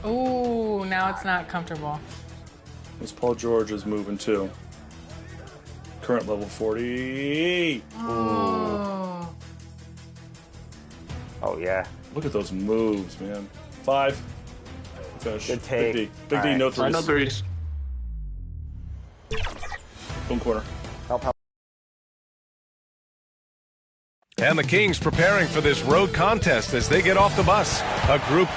Ooh, now it's not comfortable. This Paul George is moving too. Current level 40. Oh. Oh, yeah. Look at those moves, man. 5. Finish. Good take. Big D. Big D, no threes. No threes. Boom corner. Help. And the Kings preparing for this road contest as they get off the bus. A group.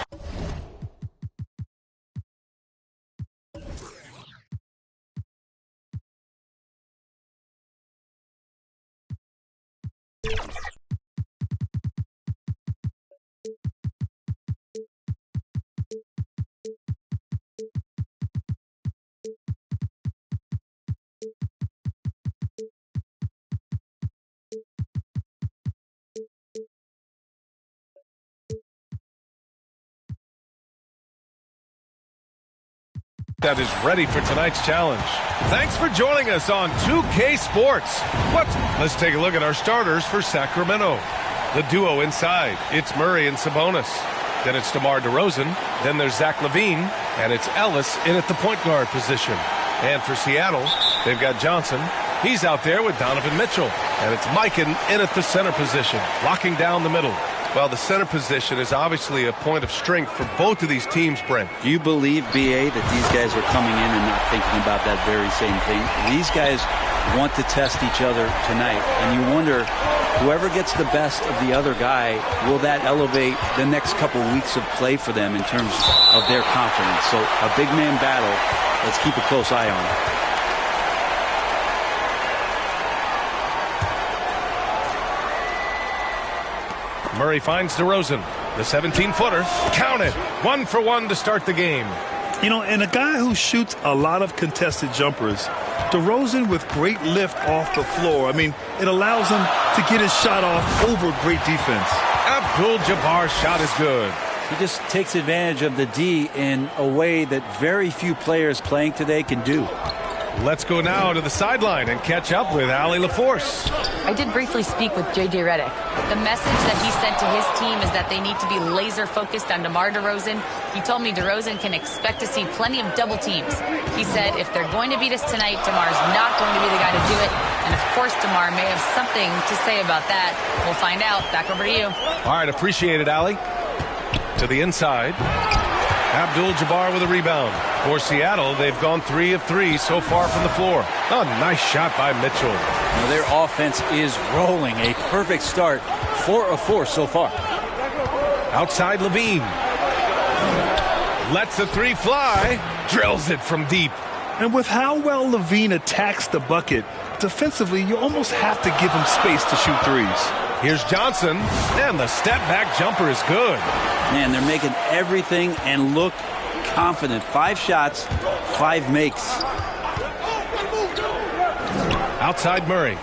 That is ready for tonight's challenge. Thanks for joining us on 2K Sports. Let's take a look at our starters for Sacramento. The duo inside, it's Murray and Sabonis. Then it's DeMar DeRozan. Then there's Zach LaVine. And it's Ellis in at the point guard position. And for Seattle, they've got Johnson. He's out there with Donovan Mitchell. And it's Mikan in at the center position, locking down the middle. Well, the center position is obviously a point of strength for both of these teams, Brent. Do you believe, BA, that these guys are coming in and not thinking about that very same thing? These guys want to test each other tonight, and you wonder, whoever gets the best of the other guy, will that elevate the next couple weeks of play for them in terms of their confidence? So a big man battle, let's keep a close eye on it. Murray finds DeRozan. The 17-footer. Count it. 1 for 1 to start the game. You know, and a guy who shoots a lot of contested jumpers, DeRozan with great lift off the floor. I mean, it allows him to get his shot off over great defense. Abdul-Jabbar's shot is good. He just takes advantage of the D in a way that very few players playing today can do. Let's go now to the sideline and catch up with Allie LaForce. I did briefly speak with J.J. Redick. The message that he sent to his team is that they need to be laser focused on DeMar DeRozan. He told me DeRozan can expect to see plenty of double teams. He said if they're going to beat us tonight, DeMar's not going to be the guy to do it. And of course, DeMar may have something to say about that. We'll find out. Back over to you. All right, appreciate it, Allie. To the inside. Abdul-Jabbar with a rebound. For Seattle, they've gone 3 of 3 so far from the floor. Oh, nice shot by Mitchell. Now their offense is rolling. A perfect start. 4 of 4 so far. Outside LaVine. Lets the 3 fly. Drills it from deep. And with how well LaVine attacks the bucket, defensively, you almost have to give him space to shoot threes. Here's Johnson, and the step-back jumper is good. Man, they're making everything and look confident. 5 shots, 5 makes. Outside Murray.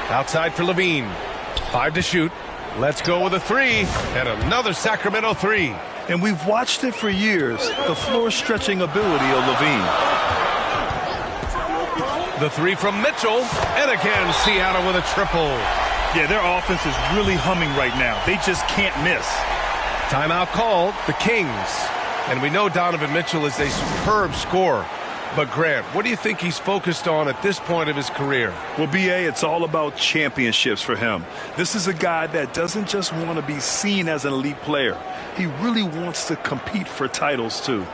Outside for LaVine. 5 to shoot. Let's go with a 3, and another Sacramento 3. And we've watched it for years, the floor-stretching ability of LaVine. The 3 from Mitchell, and again, Seattle with a triple. Yeah, their offense is really humming right now. They just can't miss. Timeout called, the Kings. And we know Donovan Mitchell is a superb scorer. But Grant, what do you think he's focused on at this point of his career? Well, BA, it's all about championships for him. This is a guy that doesn't just want to be seen as an elite player. He really wants to compete for titles, too.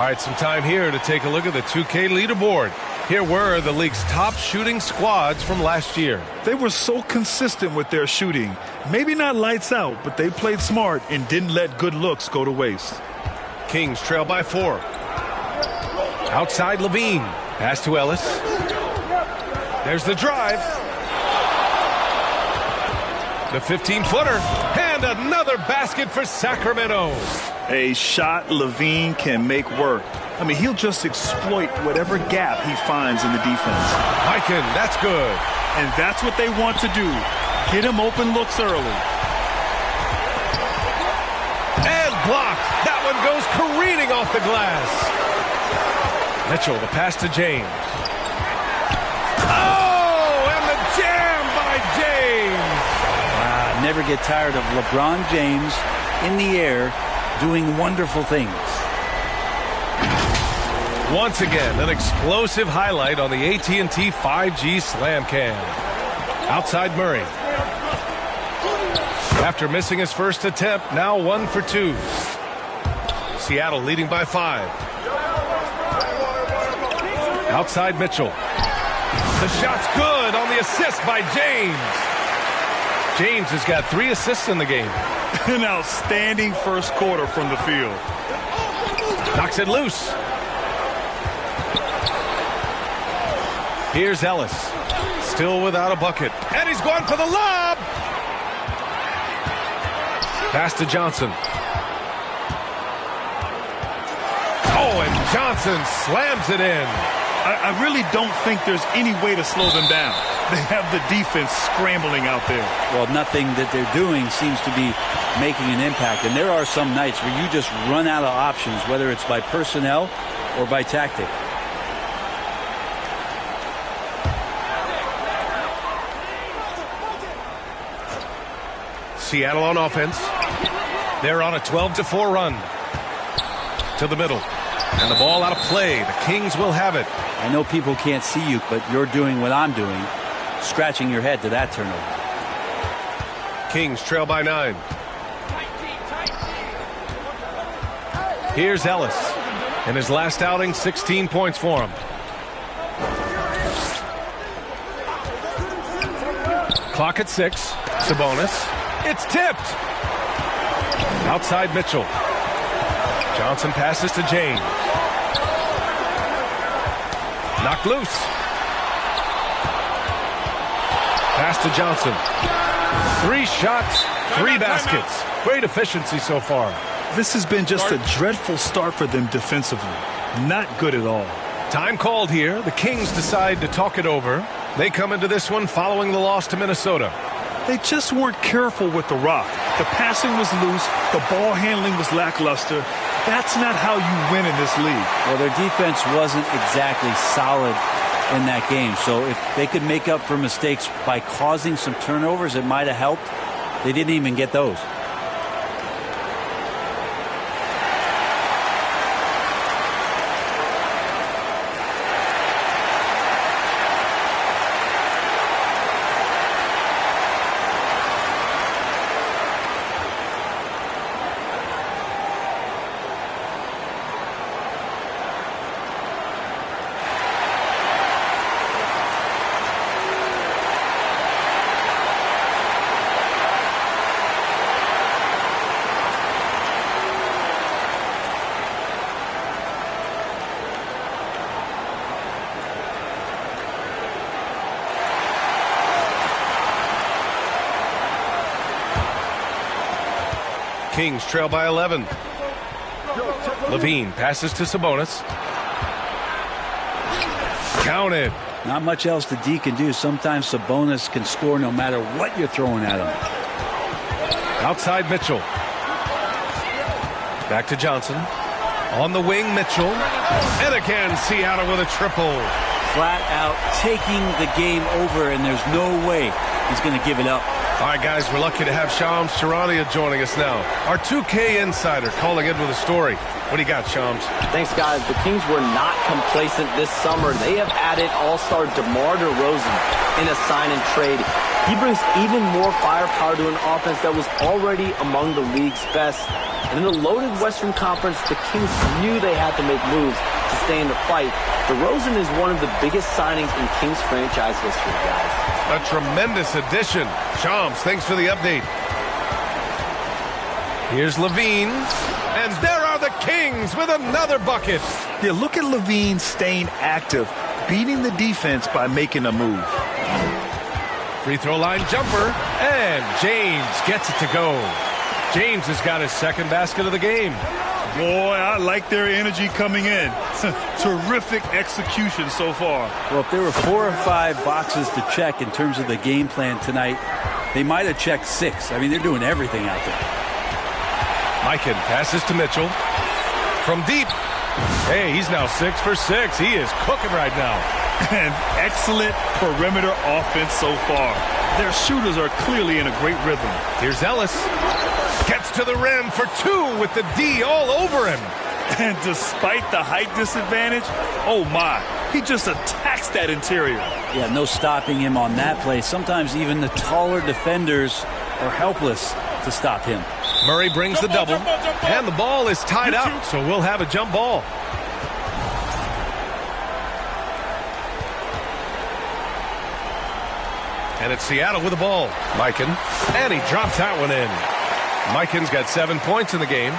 right, some time here to take a look at the 2K leaderboard. Here were the league's top shooting squads from last year. They were so consistent with their shooting. Maybe not lights out, but they played smart and didn't let good looks go to waste. Kings trail by 4. Outside Levine. Pass to Ellis. There's the drive. The 15-footer. And another basket for Sacramento. A shot Levine can make work. I mean, he'll just exploit whatever gap he finds in the defense. Hyken, that's good. And that's what they want to do. Get him open looks early. And blocked. That one goes careening off the glass. Mitchell, the pass to James. Oh, and the jam by James. Never get tired of LeBron James in the air doing wonderful things. Once again, an explosive highlight on the AT&T 5G Slam Cam. Outside Murray. After missing his first attempt, now 1 for 2. Seattle leading by 5. Outside Mitchell. The shot's good on the assist by James. James has got 3 assists in the game. An outstanding first quarter from the field. Knocks it loose. Here's Ellis. Still without a bucket. And he's going for the lob. Pass to Johnson. Oh, and Johnson slams it in. I really don't think there's any way to slow them down. They have the defense scrambling out there. Well, nothing that they're doing seems to be making an impact. And there are some nights where you just run out of options, whether it's by personnel or by tactic. Seattle on offense. They're on a 12-4 run. To the middle. And the ball out of play. The Kings will have it. I know people can't see you, but you're doing what I'm doing, scratching your head to that turnover. Kings trail by 9. Here's Ellis. In his last outing, 16 points for him. Clock at 6. Sabonis. It's tipped. Outside Mitchell. Johnson passes to James. Knocked loose. Pass to Johnson. 3 shots, 3 baskets. Great efficiency so far. This has been just a dreadful start for them defensively. Not good at all. Time called here. The Kings decide to talk it over. They come into this one following the loss to Minnesota. They just weren't careful with the rock. The passing was loose. The ball handling was lackluster. That's not how you win in this league. Well, their defense wasn't exactly solid in that game. So if they could make up for mistakes by causing some turnovers, it might have helped. They didn't even get those. Kings trail by 11. Levine passes to Sabonis. Counted. Not much else the D can do. Sometimes Sabonis can score no matter what you're throwing at him. Outside Mitchell. Back to Johnson. On the wing, Mitchell. And again, Seattle with a triple. Flat out taking the game over, and there's no way he's going to give it up All right, guys, we're lucky to have Shams Charania joining us now. Our 2K insider calling in with a story. What do you got, Shams? Thanks, guys. The Kings were not complacent this summer. They have added all-star DeMar DeRozan in a sign and trade. He brings even more firepower to an offense that was already among the league's best. And in the loaded Western Conference, the Kings knew they had to make moves to stay in the fight. DeRozan is one of the biggest signings in Kings franchise history, guys. A tremendous addition. Shams, thanks for the update. Here's Levine. And there are the Kings with another bucket. Yeah, look at Levine staying active, beating the defense by making a move. Free throw line jumper. And James gets it to go. James has got his second basket of the game. Boy, I like their energy coming in. Terrific execution so far. Well, if there were 4 or 5 boxes to check in terms of the game plan tonight, they might have checked 6. I mean, they're doing everything out there. Mikan passes to Mitchell. From deep. Hey, he's now 6 for 6. He is cooking right now. And excellent perimeter offense so far. Their shooters are clearly in a great rhythm. Here's Ellis. Gets to the rim for 2 with the D all over him. And despite the height disadvantage, oh my, he just attacks that interior. Yeah, no stopping him on that play. Sometimes even the taller defenders are helpless to stop him. Murray brings the double, and the ball is tied up, so we'll have a jump ball. And it's Seattle with the ball. Mikan, and he drops that one in. Mikan's got 7 points in the game.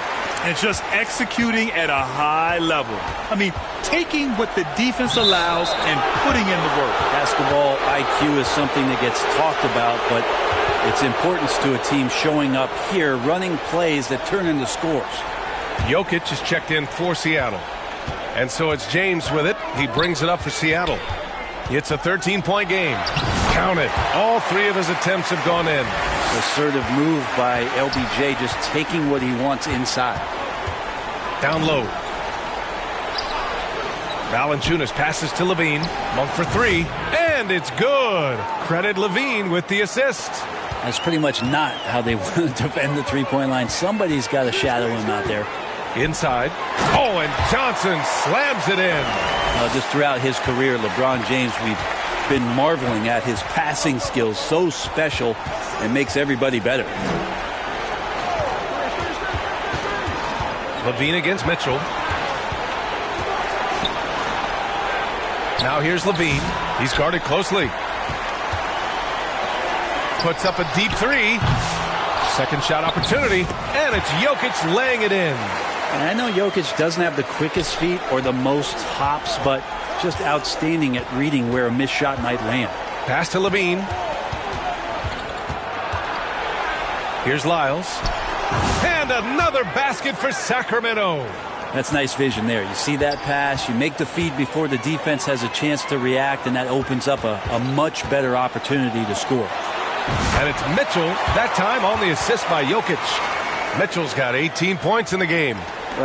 And just executing at a high level. I mean, taking what the defense allows and putting in the work. Basketball IQ is something that gets talked about, but its importance to a team showing up here, running plays that turn into scores. Jokic is checked in for Seattle. And so it's James with it. He brings it up for Seattle. It's a 13-point game. Count it. All 3 of his attempts have gone in. Assertive move by LBJ, just taking what he wants inside. Down low. Valanciunas passes to Levine. Monk for 3. And it's good. Credit Levine with the assist. That's pretty much not how they want to defend the three-point line. Somebody's got to shadow him out there. Inside. Oh, and Johnson slams it in. Just throughout his career, LeBron James, we've been marveling at his passing skills. So special and makes everybody better. Levine against Mitchell. Now here's Levine. He's guarded closely. Puts up a deep 3. Second shot opportunity. And it's Jokic laying it in. And I know Jokic doesn't have the quickest feet or the most hops, but just outstanding at reading where a missed shot might land. Pass to Levine. Here's Lyles. And another basket for Sacramento. That's nice vision there. You see that pass, you make the feed before the defense has a chance to react, and that opens up a much better opportunity to score. And it's Mitchell, that time on the assist by Jokic. Mitchell's got 18 points in the game.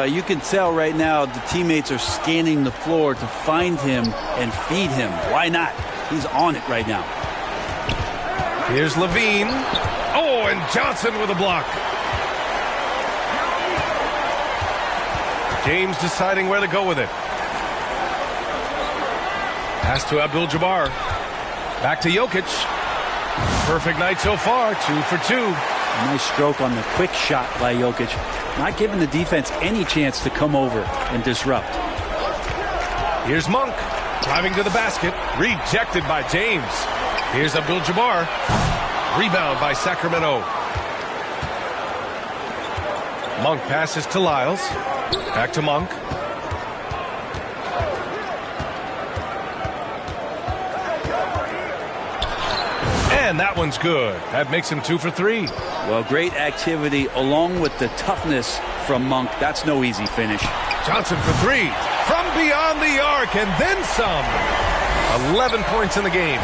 You can tell right now the teammates are scanning the floor to find him and feed him. Why not? He's on it right now. Here's Levine. Oh, and Johnson with a block. James deciding where to go with it. Pass to Abdul-Jabbar. Back to Jokic. Perfect night so far, 2 for 2. Nice stroke on the quick shot by Jokic. Not giving the defense any chance to come over and disrupt. Here's Monk. Driving to the basket. Rejected by James. Here's Abdul-Jabbar. Rebound by Sacramento. Monk passes to Lyles. Back to Monk. And that one's good. That makes him 2 for 3. Well, great activity along with the toughness from Monk. That's no easy finish. Johnson for 3. From beyond the arc and then some. 11 points in the game.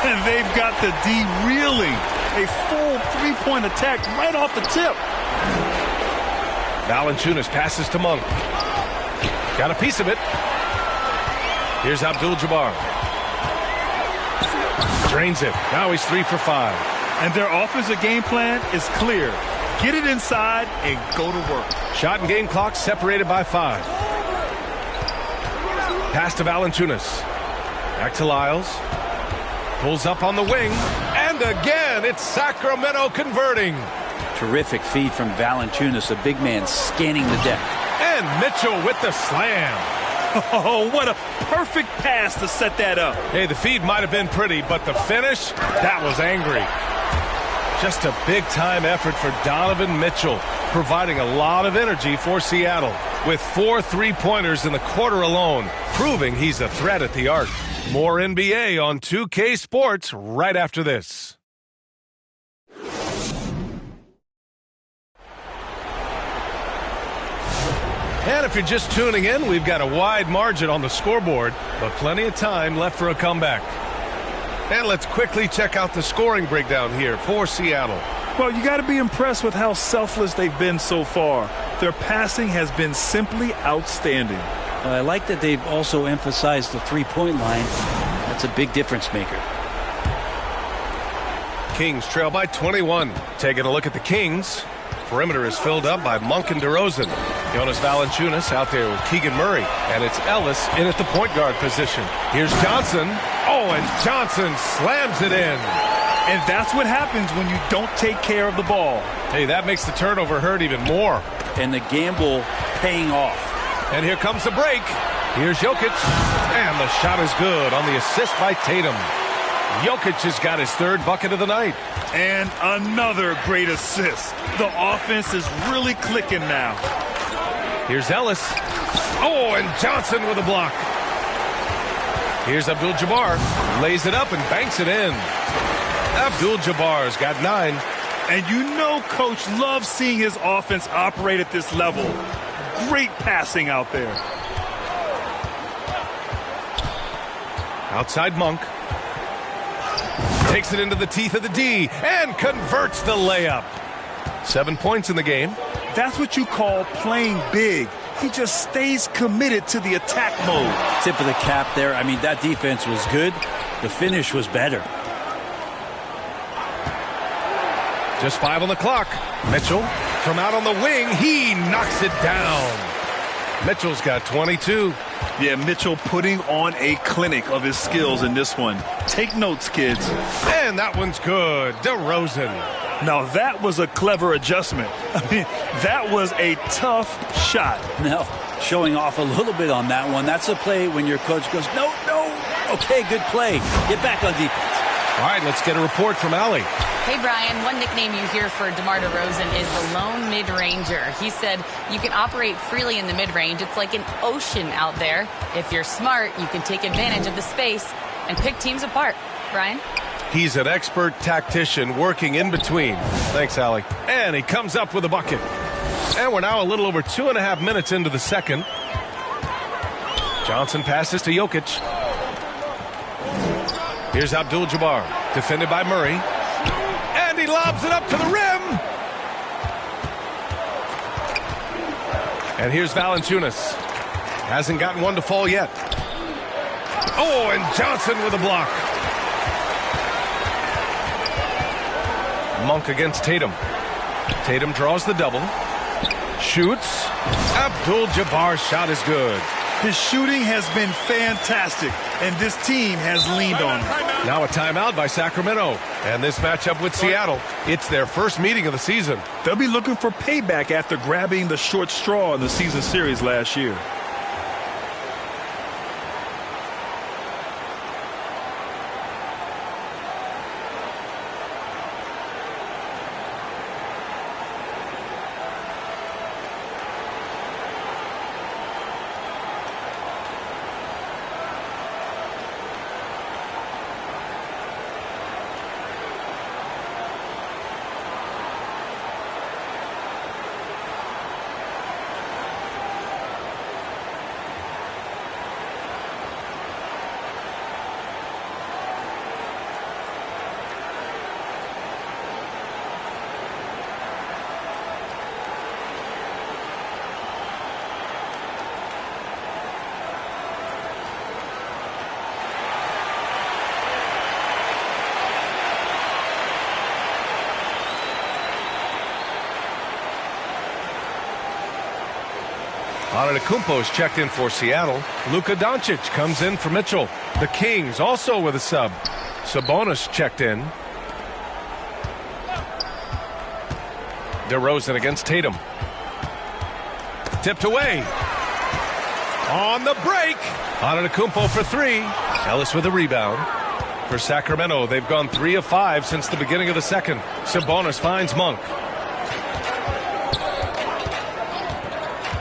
And they've got the D reeling. A full 3-point attack right off the tip. Valanciunas passes to Monk. Got a piece of it. Here's Abdul-Jabbar. Drains it. Now he's 3 for 5. And their offensive game plan is clear. Get it inside and go to work. Shot and game clock separated by 5. Pass to Valanciunas. Back to Lyles. Pulls up on the wing. And again, it's Sacramento converting. Terrific feed from Valanciunas, a big man scanning the deck. And Mitchell with the slam. Oh, what a perfect pass to set that up. Hey, the feed might have been pretty, but the finish, that was angry. Just a big-time effort for Donovan Mitchell, providing a lot of energy for Seattle, with 4 3-pointers in the quarter alone, proving he's a threat at the arc. More NBA on 2K Sports right after this. And if you're just tuning in, we've got a wide margin on the scoreboard, but plenty of time left for a comeback. And let's quickly check out the scoring breakdown here for Seattle. Well, you got to be impressed with how selfless they've been so far. Their passing has been simply outstanding. I like that they've also emphasized the three-point line. That's a big difference maker. Kings trail by 21. Taking a look at the Kings. Perimeter is filled up by Monk and DeRozan. Jonas Valanciunas out there with Keegan Murray. And it's Ellis in at the point guard position. Here's Johnson. Oh, and Johnson slams it in. And that's what happens when you don't take care of the ball. Hey, that makes the turnover hurt even more. And the gamble paying off. And here comes the break. Here's Jokic. And the shot is good on the assist by Tatum. Jokic has got his 3rd bucket of the night. And another great assist. The offense is really clicking now. Here's Ellis. Oh, and Johnson with a block. Here's Abdul-Jabbar. Lays it up and banks it in. Abdul-Jabbar's got 9. And you know Coach loves seeing his offense operate at this level. Great passing out there. Outside Monk. Takes it into the teeth of the D and converts the layup. 7 points in the game. That's what you call playing big. He just stays committed to the attack mode. Tip of the cap there. I mean, that defense was good. The finish was better. Just 5 on the clock. Mitchell from out on the wing. He knocks it down. Mitchell's got 22. Yeah, Mitchell putting on a clinic of his skills in this one. Take notes, kids. And that one's good. DeRozan. Now, that was a clever adjustment. I mean, that was a tough shot. Now, showing off a little bit on that one. That's a play when your coach goes, no. Okay, good play. Get back on defense. All right, let's get a report from Allie. Hey, Brian, one nickname you hear for DeMar DeRozan is the lone mid-ranger. He said you can operate freely in the mid-range. It's like an ocean out there. If you're smart, you can take advantage of the space and pick teams apart. Brian? He's an expert tactician working in between. Thanks, Allie. And he comes up with a bucket. And we're now a little over 2.5 minutes into the second. Johnson passes to Jokic. Here's Abdul-Jabbar, defended by Murray. And he lobs it up to the rim. And here's Valanciunas. Hasn't gotten one to fall yet. Oh, and Johnson with a block. Monk against Tatum. Tatum draws the double. Shoots. Abdul-Jabbar's shot is good. His shooting has been fantastic, and this team has leaned on him. Now a timeout by Sacramento. And this matchup with Seattle, it's their first meeting of the season. They'll be looking for payback after grabbing the short straw in the season series last year. Antetokounmpo's checked in for Seattle. Luka Doncic comes in for Mitchell. The Kings also with a sub. Sabonis checked in. DeRozan against Tatum. Tipped away. On the break. Antetokounmpo for three. Ellis with a rebound. For Sacramento, they've gone 3 of 5 since the beginning of the second. Sabonis finds Monk.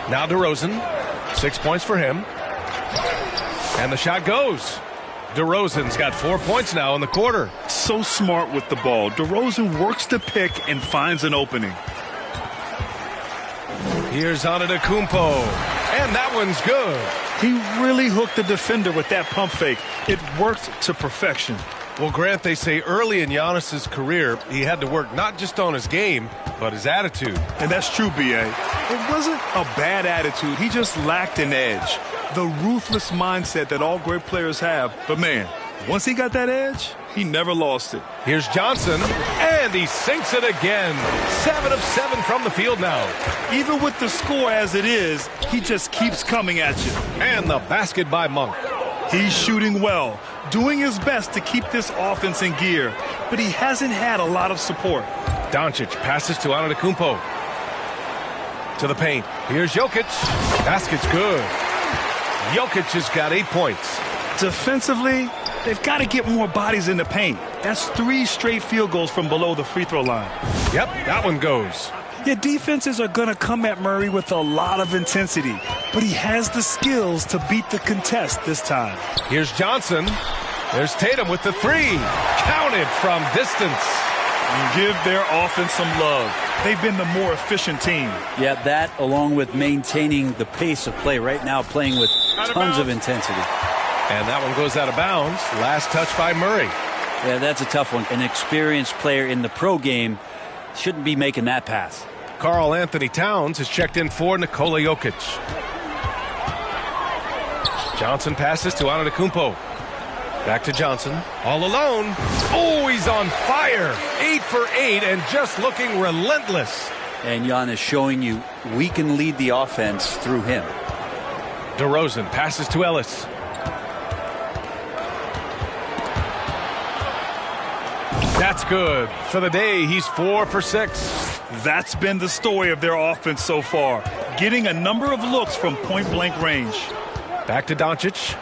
Now DeRozan. 6 points for him. And the shot goes. DeRozan's got 4 points now in the quarter. So smart with the ball. DeRozan works the pick and finds an opening. Here's Antetokounmpo. And that one's good. He really hooked the defender with that pump fake. It worked to perfection. Well, Grant, they say early in Giannis's career, he had to work not just on his game, but his attitude. And that's true, B.A. It wasn't a bad attitude. He just lacked an edge. The ruthless mindset that all great players have. But, man, once he got that edge, he never lost it. Here's Johnson, and he sinks it again. 7 of 7 from the field now. Even with the score as it is, he just keeps coming at you. And the basket by Monk. He's shooting well, doing his best to keep this offense in gear, but he hasn't had a lot of support. Doncic passes to Antetokounmpo. To the paint. Here's Jokic. Basket's good. Jokic has got 8 points. Defensively, they've got to get more bodies in the paint. That's 3 straight field goals from below the free throw line. Yep, that one goes. Yeah, defenses are going to come at Murray with a lot of intensity, but he has the skills to beat the contest this time. Here's Johnson. There's Tatum with the 3. Counted from distance. Give their offense some love. They've been the more efficient team. Yeah, that along with maintaining the pace of play right now, playing with tons of intensity. And that one goes out of bounds. Last touch by Murray. Yeah, that's a tough one. An experienced player in the pro game shouldn't be making that pass. Karl Anthony Towns has checked in for Nikola Jokic. Johnson passes to Antetokounmpo. Back to Johnson. All alone. Oh, he's on fire. 8 for 8 and just looking relentless. And Giannis showing you we can lead the offense through him. DeRozan passes to Ellis. That's good. For the day, he's 4 for 6. That's been the story of their offense so far, getting a number of looks from point-blank range. Back to Doncic.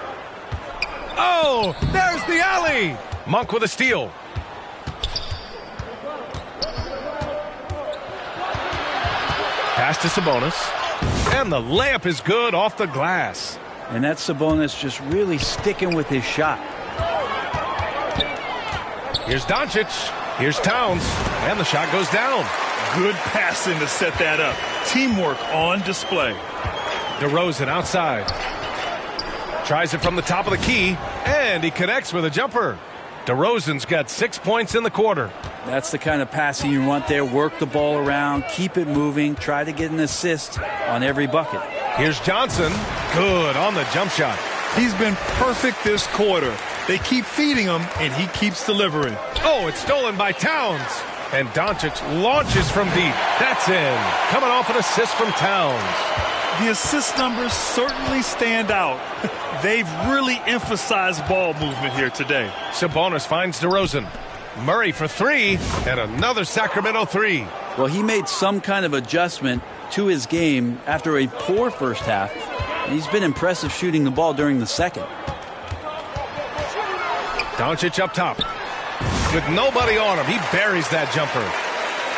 Oh, there's the alley. Monk with a steal. Pass to Sabonis. And the layup is good off the glass. And that's Sabonis just really sticking with his shot. Here's Doncic. Here's Towns. And the shot goes down. Good passing to set that up. Teamwork on display. DeRozan outside. Tries it from the top of the key. And he connects with a jumper. DeRozan's got 6 points in the quarter. That's the kind of passing you want there. Work the ball around. Keep it moving. Try to get an assist on every bucket. Here's Johnson. Good on the jump shot. He's been perfect this quarter. They keep feeding him, and he keeps delivering. Oh, it's stolen by Towns. And Doncic launches from deep. That's in. Coming off an assist from Towns. The assist numbers certainly stand out. They've really emphasized ball movement here today. Sabonis finds DeRozan. Murray for 3, and another Sacramento 3. Well, he made some kind of adjustment to his game after a poor first half. He's been impressive shooting the ball during the second. Doncic up top. With nobody on him, he buries that jumper.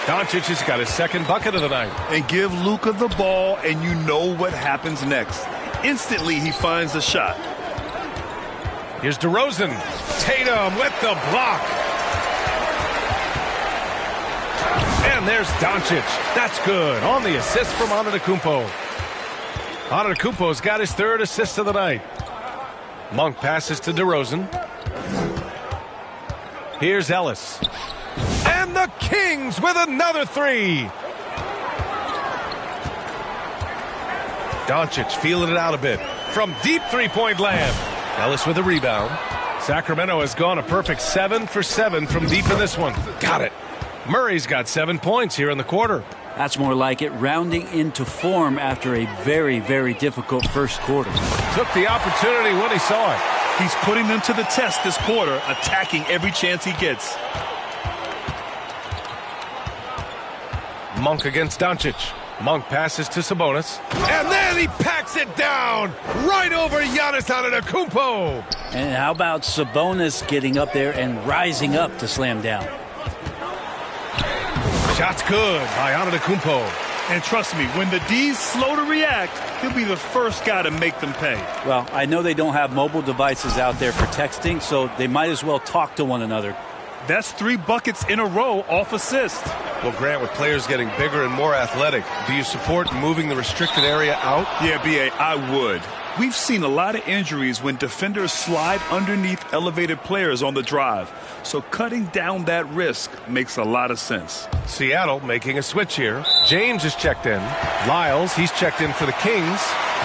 Doncic has got his second bucket of the night. And give Luka the ball, and you know what happens next. Instantly, he finds the shot. Here's DeRozan. Tatum with the block. And there's Doncic. That's good on the assist from Antetokounmpo. Antetokounmpo's got his 3rd assist of the night. Monk passes to DeRozan. Here's Ellis. And the Kings with another 3. Doncic feeling it out a bit from deep three-point land. Ellis with a rebound. Sacramento has gone a perfect 7 for 7 from deep in this one. Got it. Murray's got 7 points here in the quarter. That's more like it, rounding into form after a very, very difficult first quarter. Took the opportunity when he saw it. He's putting them to the test this quarter, attacking every chance he gets. Monk against Doncic. Monk passes to Sabonis. And then he packs it down right over Giannis Antetokounmpo. And how about Sabonis getting up there and rising up to slam down? Shot's good by Antetokounmpo. And trust me, when the D's slow to react, he'll be the first guy to make them pay. Well, I know they don't have mobile devices out there for texting, so they might as well talk to one another. That's 3 buckets in a row off assist. Well, Grant, with players getting bigger and more athletic, do you support moving the restricted area out? Yeah, B.A., I would. We've seen a lot of injuries when defenders slide underneath elevated players on the drive. So cutting down that risk makes a lot of sense. Seattle making a switch here. James is checked in. Lyles, he's checked in for the Kings.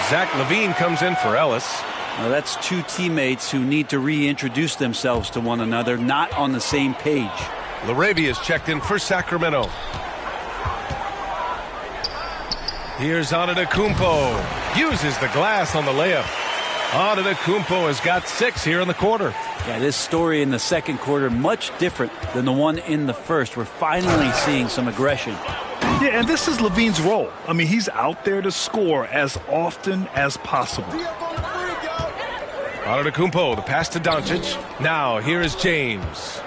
Zach LaVine comes in for Ellis. Now that's 2 teammates who need to reintroduce themselves to one another, not on the same page. LaRavia is checked in for Sacramento. Here's Antetokounmpo. Uses the glass on the layup. Antetokounmpo has got 6 here in the quarter. Yeah, this story in the second quarter much different than the one in the first. We're finally seeing some aggression. Yeah, and this is LaVine's role. I mean, he's out there to score as often as possible. Antetokounmpo, the pass to Doncic. Now, here is James.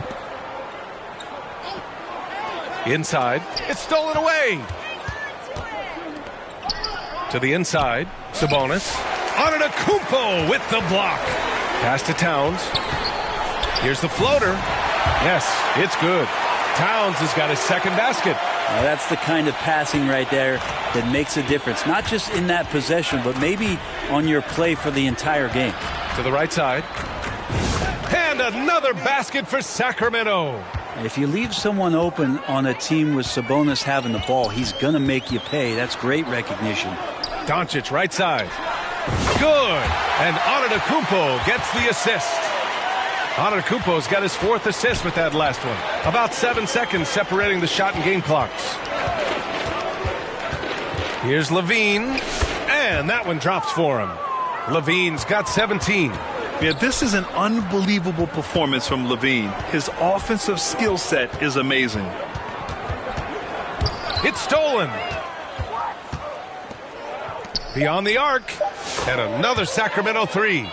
Inside. It's stolen away. To the inside. Sabonis. Antetokounmpo with the block. Pass to Towns. Here's the floater. Yes, it's good. Towns has got his second basket. Now that's the kind of passing right there that makes a difference. Not just in that possession, but maybe on your play for the entire game. To the right side. And another basket for Sacramento. If you leave someone open on a team with Sabonis having the ball, he's going to make you pay. That's great recognition. Doncic, right side. Good. And Antetokounmpo gets the assist. Antetokounmpo's got his 4th assist with that last one. About 7 seconds separating the shot and game clocks. Here's LaVine. And that one drops for him. LaVine's got 17. Yeah, this is an unbelievable performance from LaVine. His offensive skill set is amazing. It's stolen. Beyond the arc. And another Sacramento 3.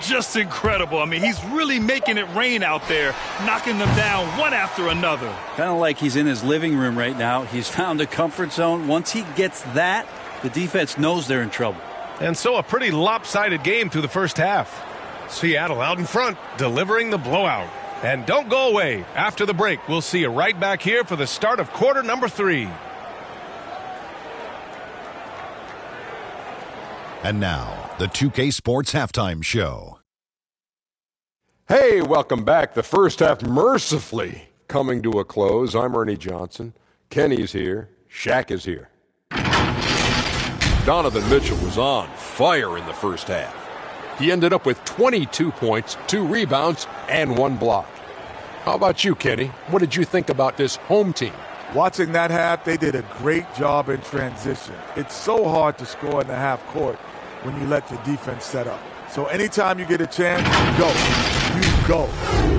Just incredible. I mean, he's really making it rain out there, knocking them down one after another. Kind of like he's in his living room right now. He's found a comfort zone. Once he gets that, the defense knows they're in trouble. And so a pretty lopsided game through the first half. Seattle out in front, delivering the blowout. And don't go away. After the break, we'll see you right back here for the start of quarter number 3. And now, the 2K Sports Halftime Show. Hey, welcome back. The first half mercifully coming to a close. I'm Ernie Johnson. Kenny's here. Shaq is here. Donovan Mitchell was on fire in the first half. He ended up with 22 points, 2 rebounds, and 1 block. How about you, Kenny? What did you think about this home team? Watching that half, they did a great job in transition. It's so hard to score in the half court when you let your defense set up. So anytime you get a chance, go. You go.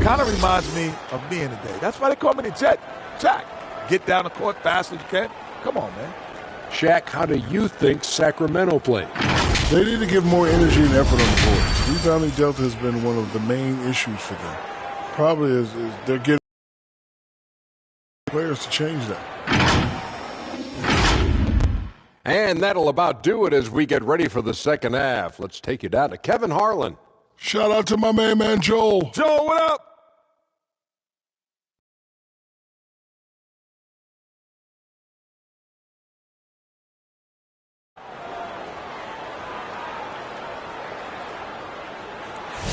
Kind of reminds me of me in the day. That's why they call me the Jet. Jack, get down the court fast as you can. Come on, man. Shaq, how do you think Sacramento played? They need to give more energy and effort on the boards. Rebounding delta has been one of the main issues for them. Probably is they're getting players to change that. And that'll about do it as we get ready for the second half. Let's take you down to Kevin Harlan. Shout out to my main man, Joel. Joel, what up?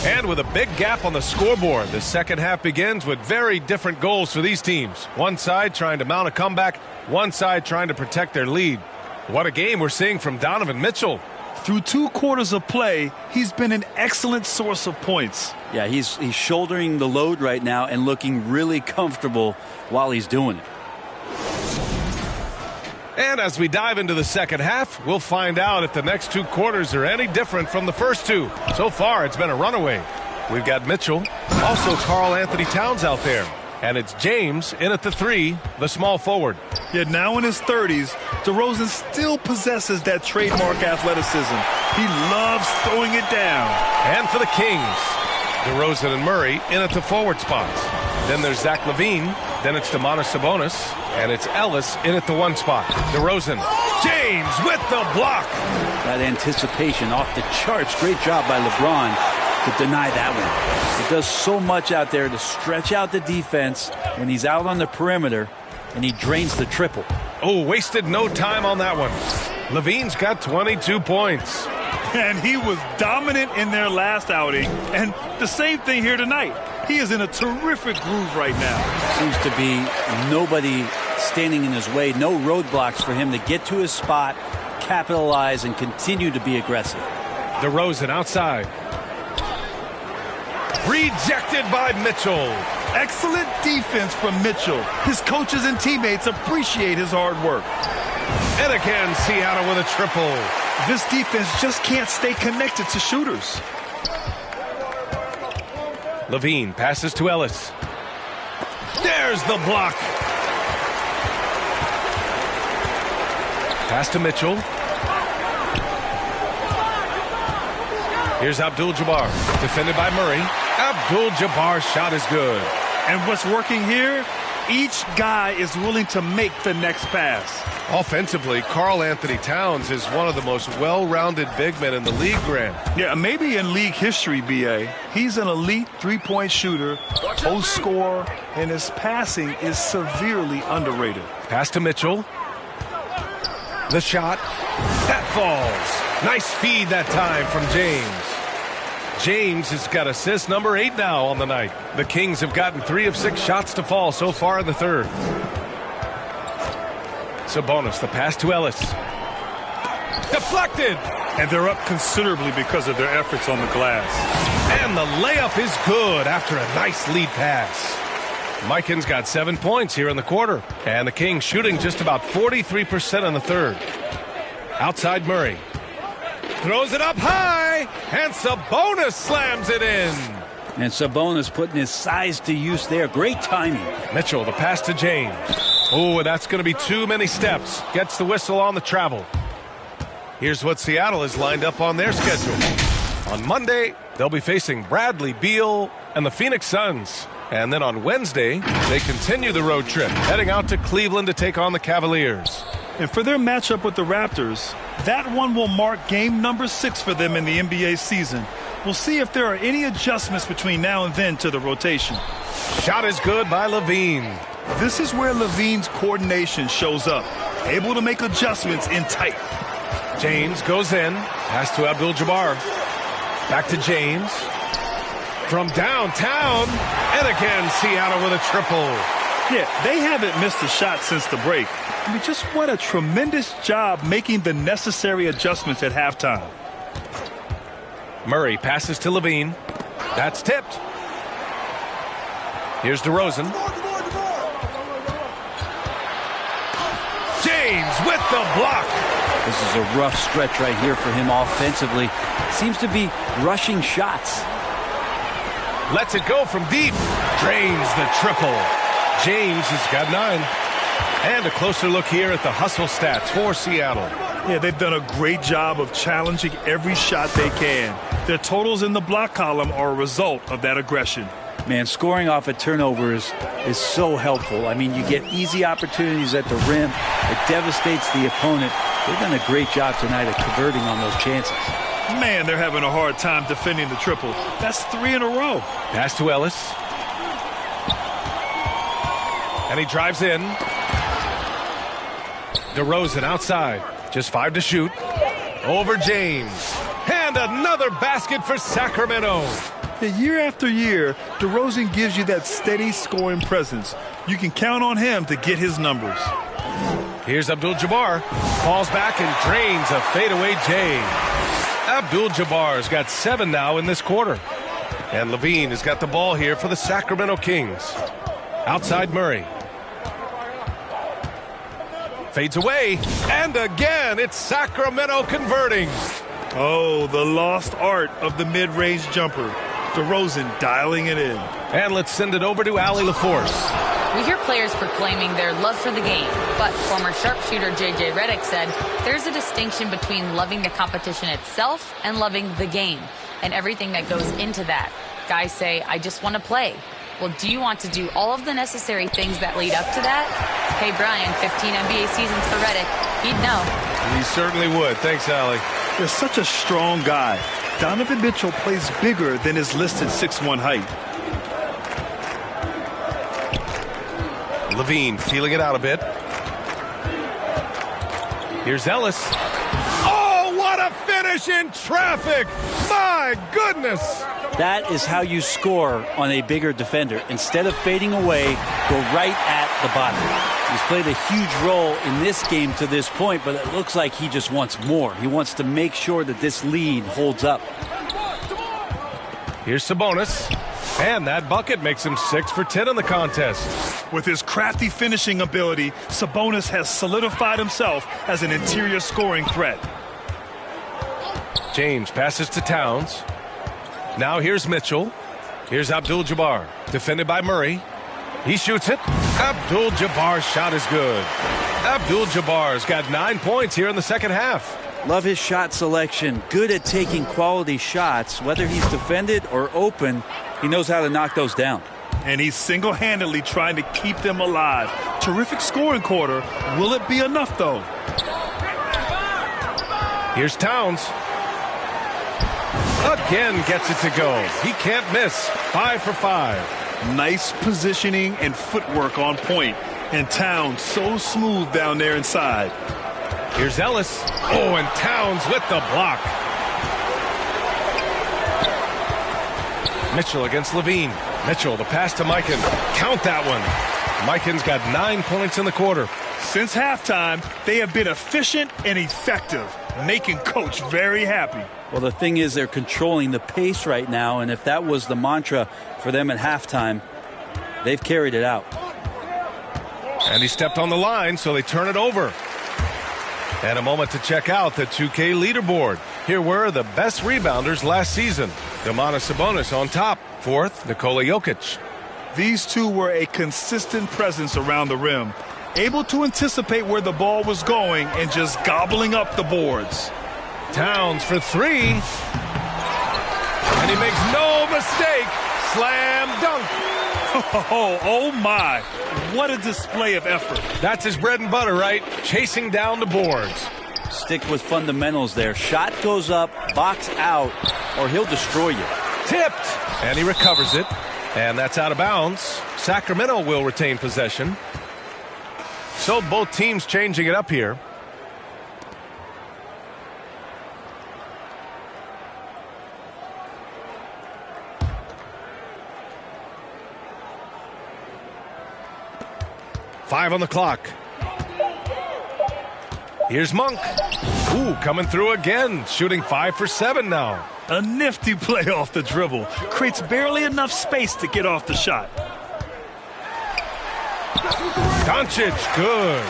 And with a big gap on the scoreboard, the second half begins with very different goals for these teams. One side trying to mount a comeback, one side trying to protect their lead. What a game we're seeing from Donovan Mitchell. Through 2 quarters of play, he's been an excellent source of points. Yeah, he's shouldering the load right now and looking really comfortable while he's doing it. And as we dive into the second half, we'll find out if the next 2 quarters are any different from the first 2. So far, it's been a runaway. We've got Mitchell, also Karl Anthony Towns out there. And it's James in at the 3, the small forward. Yet now in his 30s, DeRozan still possesses that trademark athleticism. He loves throwing it down. And for the Kings, DeRozan and Murray in at the forward spots. Then there's Zach LaVine. Then it's Domantas Sabonis. And it's Ellis in at the 1 spot. DeRozan. James with the block. That anticipation off the charts. Great job by LeBron to deny that one. He does so much out there to stretch out the defense when he's out on the perimeter, and he drains the triple. Oh, wasted no time on that one. LaVine's got 22 points. And he was dominant in their last outing. And the same thing here tonight. He is in a terrific groove right now. Seems to be nobody standing in his way. No roadblocks for him to get to his spot, capitalize, and continue to be aggressive. DeRozan outside. Rejected by Mitchell. Excellent defense from Mitchell. His coaches and teammates appreciate his hard work. And again, Seattle with a triple. This defense just can't stay connected to shooters. LaVine passes to Ellis. There's the block. Pass to Mitchell. Here's Abdul-Jabbar, defended by Murray. Abdul-Jabbar's shot is good. And what's working here? Each guy is willing to make the next pass. Offensively, Karl Anthony Towns is one of the most well-rounded big men in the league, Grant. Yeah, maybe in league history, B.A. He's an elite three-point shooter, post scorer, and his passing is severely underrated. Pass to Mitchell. The shot. That falls. Nice feed that time from James. James has got assist number 8 now on the night. The Kings have gotten 3 of 6 shots to fall so far in the third. Sabonis, the pass to Ellis. Deflected. And they're up considerably because of their efforts on the glass. And the layup is good after a nice lead pass. Mikan's got 7 points here in the quarter. And the Kings shooting just about 43% in the third. Outside Murray. Throws it up high, and Sabonis slams it in. And Sabonis putting his size to use there. Great timing. Mitchell, the pass to James. Oh, that's going to be too many steps. Gets the whistle on the travel. Here's what Seattle is lined up on their schedule. On Monday, they'll be facing Bradley Beal and the Phoenix Suns. And then on Wednesday, they continue the road trip, heading out to Cleveland to take on the Cavaliers. And for their matchup with the Raptors, that one will mark game number 6 for them in the NBA season. We'll see if there are any adjustments between now and then to the rotation. Shot is good by LaVine. This is where LaVine's coordination shows up, able to make adjustments in tight. James goes in, pass to Abdul-Jabbar. Back to James. From downtown, and again, Seattle with a triple. Yeah, they haven't missed a shot since the break. I mean, just what a tremendous job making the necessary adjustments at halftime. Murray passes to LaVine. That's tipped. Here's DeRozan. James with the block. This is a rough stretch right here for him offensively. Seems to be rushing shots. Lets it go from deep. Drains the triple. James has got 9. And a closer look here at the hustle stats for Seattle. Yeah, they've done a great job of challenging every shot they can. Their totals in the block column are a result of that aggression. Man, scoring off of turnovers is so helpful. I mean, you get easy opportunities at the rim. It devastates the opponent. They've done a great job tonight of converting on those chances. Man, they're having a hard time defending the triple. That's 3 in a row. Pass to Ellis. And he drives in. DeRozan outside. Just 5 to shoot. Over James. And another basket for Sacramento. Year after year, DeRozan gives you that steady scoring presence. You can count on him to get his numbers. Here's Abdul-Jabbar. Falls back and drains a fadeaway J. Abdul-Jabbar's got 7 now in this quarter. And LaVine has got the ball here for the Sacramento Kings. Outside Murray. Fades away. And again, it's Sacramento converting. Oh, the lost art of the mid-range jumper. DeRozan dialing it in. And let's send it over to Allie LaForce. We hear players proclaiming their love for the game, but former sharpshooter J.J. Redick said there's a distinction between loving the competition itself and loving the game and everything that goes into that. Guys say, I just want to play. Well, do you want to do all of the necessary things that lead up to that? Hey, Brian, 15 NBA seasons for Redick. He'd know. He certainly would. Thanks, Allie. They're such a strong guy. Donovan Mitchell plays bigger than his listed 6'1" height. Levine feeling it out a bit. Here's Ellis. Oh, what a finish in traffic! My goodness! That is how you score on a bigger defender. Instead of fading away, go right at the bottom. He's played a huge role in this game to this point, but it looks like he just wants more. He wants to make sure that this lead holds up. Here's Sabonis. And that bucket makes him 6 for 10 in the contest. With his crafty finishing ability, Sabonis has solidified himself as an interior scoring threat. James passes to Towns. Now here's Mitchell. Here's Abdul-Jabbar, defended by Murray. He shoots it. Abdul-Jabbar's shot is good. Abdul-Jabbar's got 9 points here in the second half. Love his shot selection. Good at taking quality shots. Whether he's defended or open, he knows how to knock those down. And he's single-handedly trying to keep them alive. Terrific scoring quarter. Will it be enough, though? Here's Towns. Again gets it to go. He can't miss. 5 for 5. Nice positioning and footwork on point. And Towns so smooth down there inside. Here's Ellis. Oh, and Towns with the block. Mitchell against Levine. Mitchell, the pass to Mikan. Count that one. Mikan's got 9 points in the quarter. Since halftime, they have been efficient and effective, making Coach very happy. Well, the thing is, they're controlling the pace right now, and if that was the mantra for them at halftime, they've carried it out. And he stepped on the line, so they turn it over. And a moment to check out the 2K leaderboard. Here were the best rebounders last season. Domantas Sabonis on top. Fourth, Nikola Jokic. These two were a consistent presence around the rim, able to anticipate where the ball was going and just gobbling up the boards. Towns for 3. And he makes no mistake. Slam dunk. Oh my. What a display of effort. That's his bread and butter, right? Chasing down the boards. Stick with fundamentals there. Shot goes up, box out, or he'll destroy you. Tipped. And he recovers it. And that's out of bounds. Sacramento will retain possession. So both teams changing it up here. Five on the clock. Here's Monk. Ooh, coming through again. Shooting 5 for 7 now. A nifty play off the dribble. Creates barely enough space to get off the shot. Doncic, good.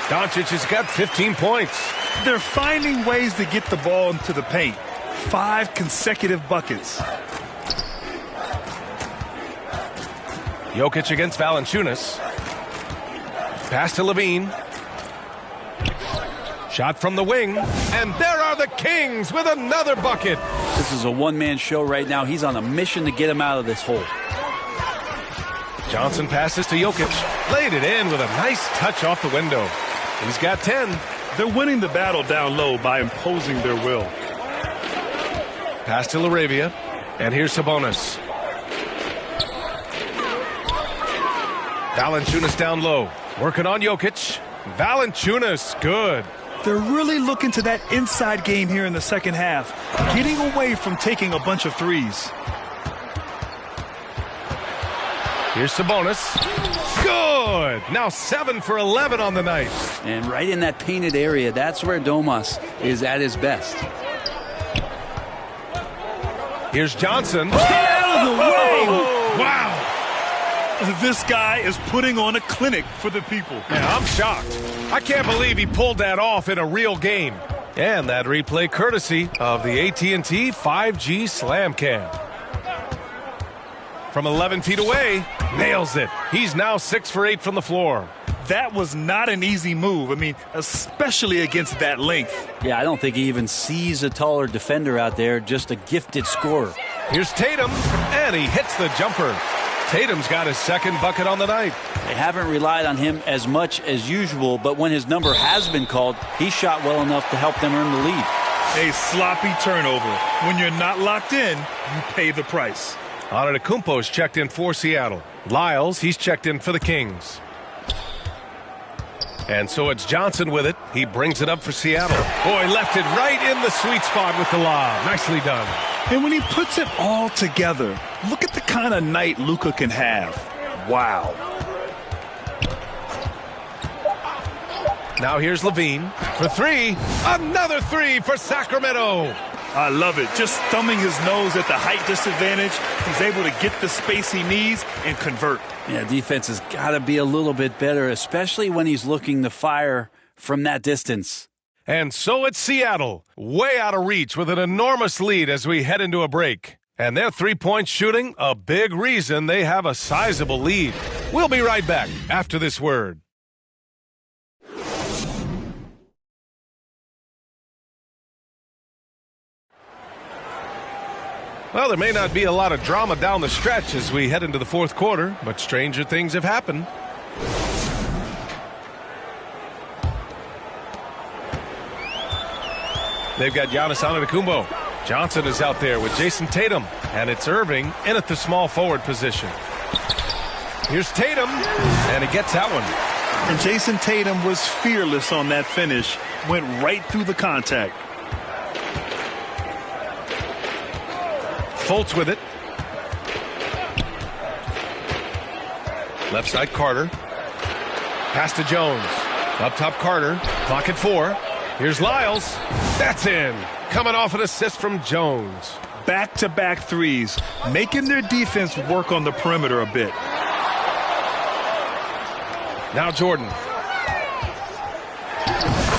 Doncic has got 15 points. They're finding ways to get the ball into the paint. 5 consecutive buckets. Jokic against Valanciunas. Pass to Levine. Shot from the wing. And there are the Kings with another bucket. This is a one-man show right now. He's on a mission to get him out of this hole. Johnson passes to Jokic. Laid it in with a nice touch off the window. He's got 10. They're winning the battle down low by imposing their will. Pass to LaRavia. And here's Sabonis. Valanciunas down low. Working on Jokic. Valanciunas, good. They're really looking to that inside game here in the second half, getting away from taking a bunch of threes. Here's Sabonis. Good. Now 7 for 11 on the night. And right in that painted area, that's where Domas is at his best. Here's Johnson. Get out of the way! Wow. This guy is putting on a clinic for the people. Yeah, I'm shocked. I can't believe he pulled that off in a real game. And that replay courtesy of the AT&T 5G Slam Cam. From 11 feet away, nails it. He's now 6 for 8 from the floor. That was not an easy move. I mean, especially against that length. Yeah, I don't think he even sees a taller defender out there, just a gifted scorer. Here's Tatum, and he hits the jumper. Tatum's got his second bucket on the night. They haven't relied on him as much as usual, but when his number has been called, he shot well enough to help them earn the lead. A sloppy turnover. When you're not locked in, you pay the price. Antetokounmpo's checked in for Seattle. Lyles, he's checked in for the Kings. And so it's Johnson with it. He brings it up for Seattle. Boy, left it right in the sweet spot with the lob. Nicely done. And when he puts it all together, look at the kind of night Luka can have. Wow. Now here's Levine for 3. Another 3 for Sacramento. I love it. Just thumbing his nose at the height disadvantage. He's able to get the space he needs and convert. Yeah, defense has got to be a little bit better, especially when he's looking to fire from that distance. And so it's Seattle, way out of reach with an enormous lead as we head into a break. And their three-point shooting, a big reason they have a sizable lead. We'll be right back after this word. Well, there may not be a lot of drama down the stretch as we head into the fourth quarter, but stranger things have happened. They've got Giannis Antetokounmpo. Johnson is out there with Jason Tatum, and it's Irving in at the small forward position. Here's Tatum, and he gets that one. And Jason Tatum was fearless on that finish, went right through the contact. Fultz with it. Left side Carter. Pass to Jones. Up top Carter. Clock at 4. Here's Lyles. That's in. Coming off an assist from Jones. Back-to-back threes, making their defense work on the perimeter a bit. Now Jordan.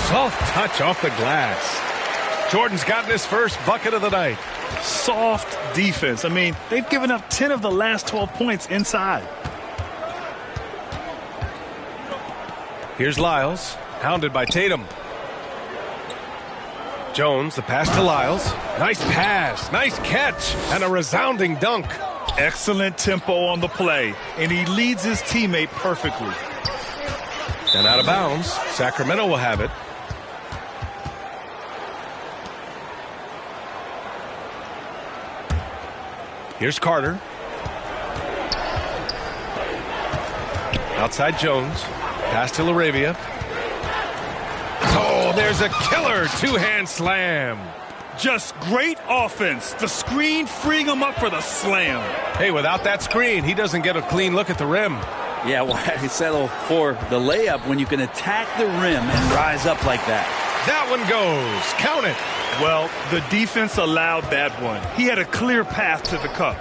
Soft touch off the glass. Jordan's gotten his first bucket of the night. Soft defense. I mean, they've given up 10 of the last 12 points inside. Here's Lyles, hounded by Tatum. Jones, the pass to Lyles. Nice pass, nice catch, and a resounding dunk. Excellent tempo on the play, and he leads his teammate perfectly. And out of bounds, Sacramento will have it. Here's Carter. Outside Jones. Pass to LaRavia. Oh, there's a killer two-hand slam. Just great offense. The screen freeing him up for the slam. Hey, without that screen, he doesn't get a clean look at the rim. Yeah, well, I settle for the layup when you can attack the rim and rise up like that. That one goes. Count it. Well, the defense allowed that one. He had a clear path to the cup.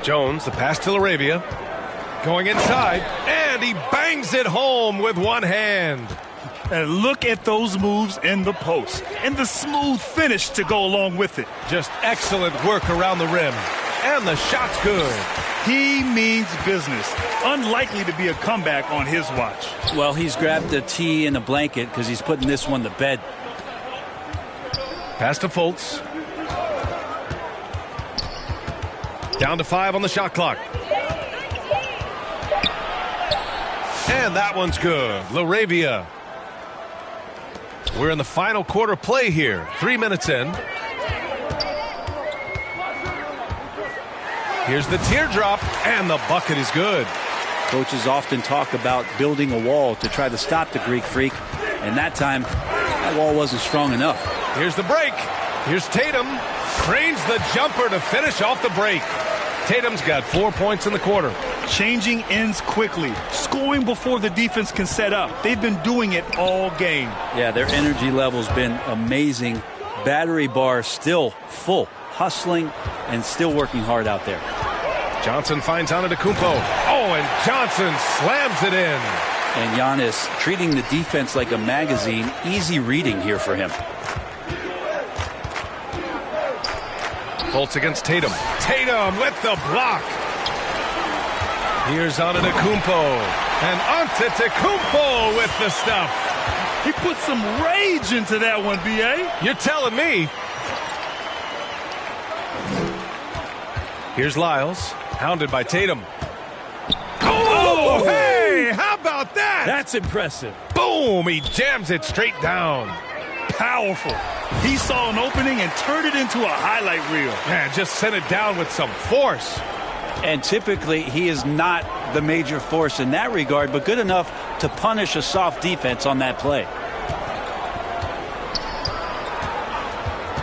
Jones, the pass to LaRavia. Going inside, and he bangs it home with one hand. And look at those moves in the post. And the smooth finish to go along with it. Just excellent work around the rim. And the shot's good. He means business. Unlikely to be a comeback on his watch. Well, he's grabbed a tee and a blanket because he's putting this one to bed. Pass to Fultz. Down to 5 on the shot clock. And that one's good. LaRavia. We're in the final quarter play here. 3 minutes in. Here's the teardrop, and the bucket is good. Coaches often talk about building a wall to try to stop the Greek Freak, and that time, that wall wasn't strong enough. Here's the break. Here's Tatum. Trains the jumper to finish off the break. Tatum's got 4 points in the quarter. Changing ends quickly. Scoring before the defense can set up. They've been doing it all game. Yeah, their energy level's been amazing. Battery bar still full. Hustling and still working hard out there. Johnson finds Antetokounmpo. Oh, and Johnson slams it in. And Giannis treating the defense like a magazine. Easy reading here for him. Fultz against Tatum. Tatum with the block. Here's Antetokounmpo. And Antetokounmpo with the stuff. He put some rage into that one, B.A. You're telling me. Here's Lyles, hounded by Tatum. Oh, hey, how about that? That's impressive. Boom, he jams it straight down. Powerful. He saw an opening and turned it into a highlight reel. Man, just sent it down with some force. And typically, he is not the major force in that regard, but good enough to punish a soft defense on that play.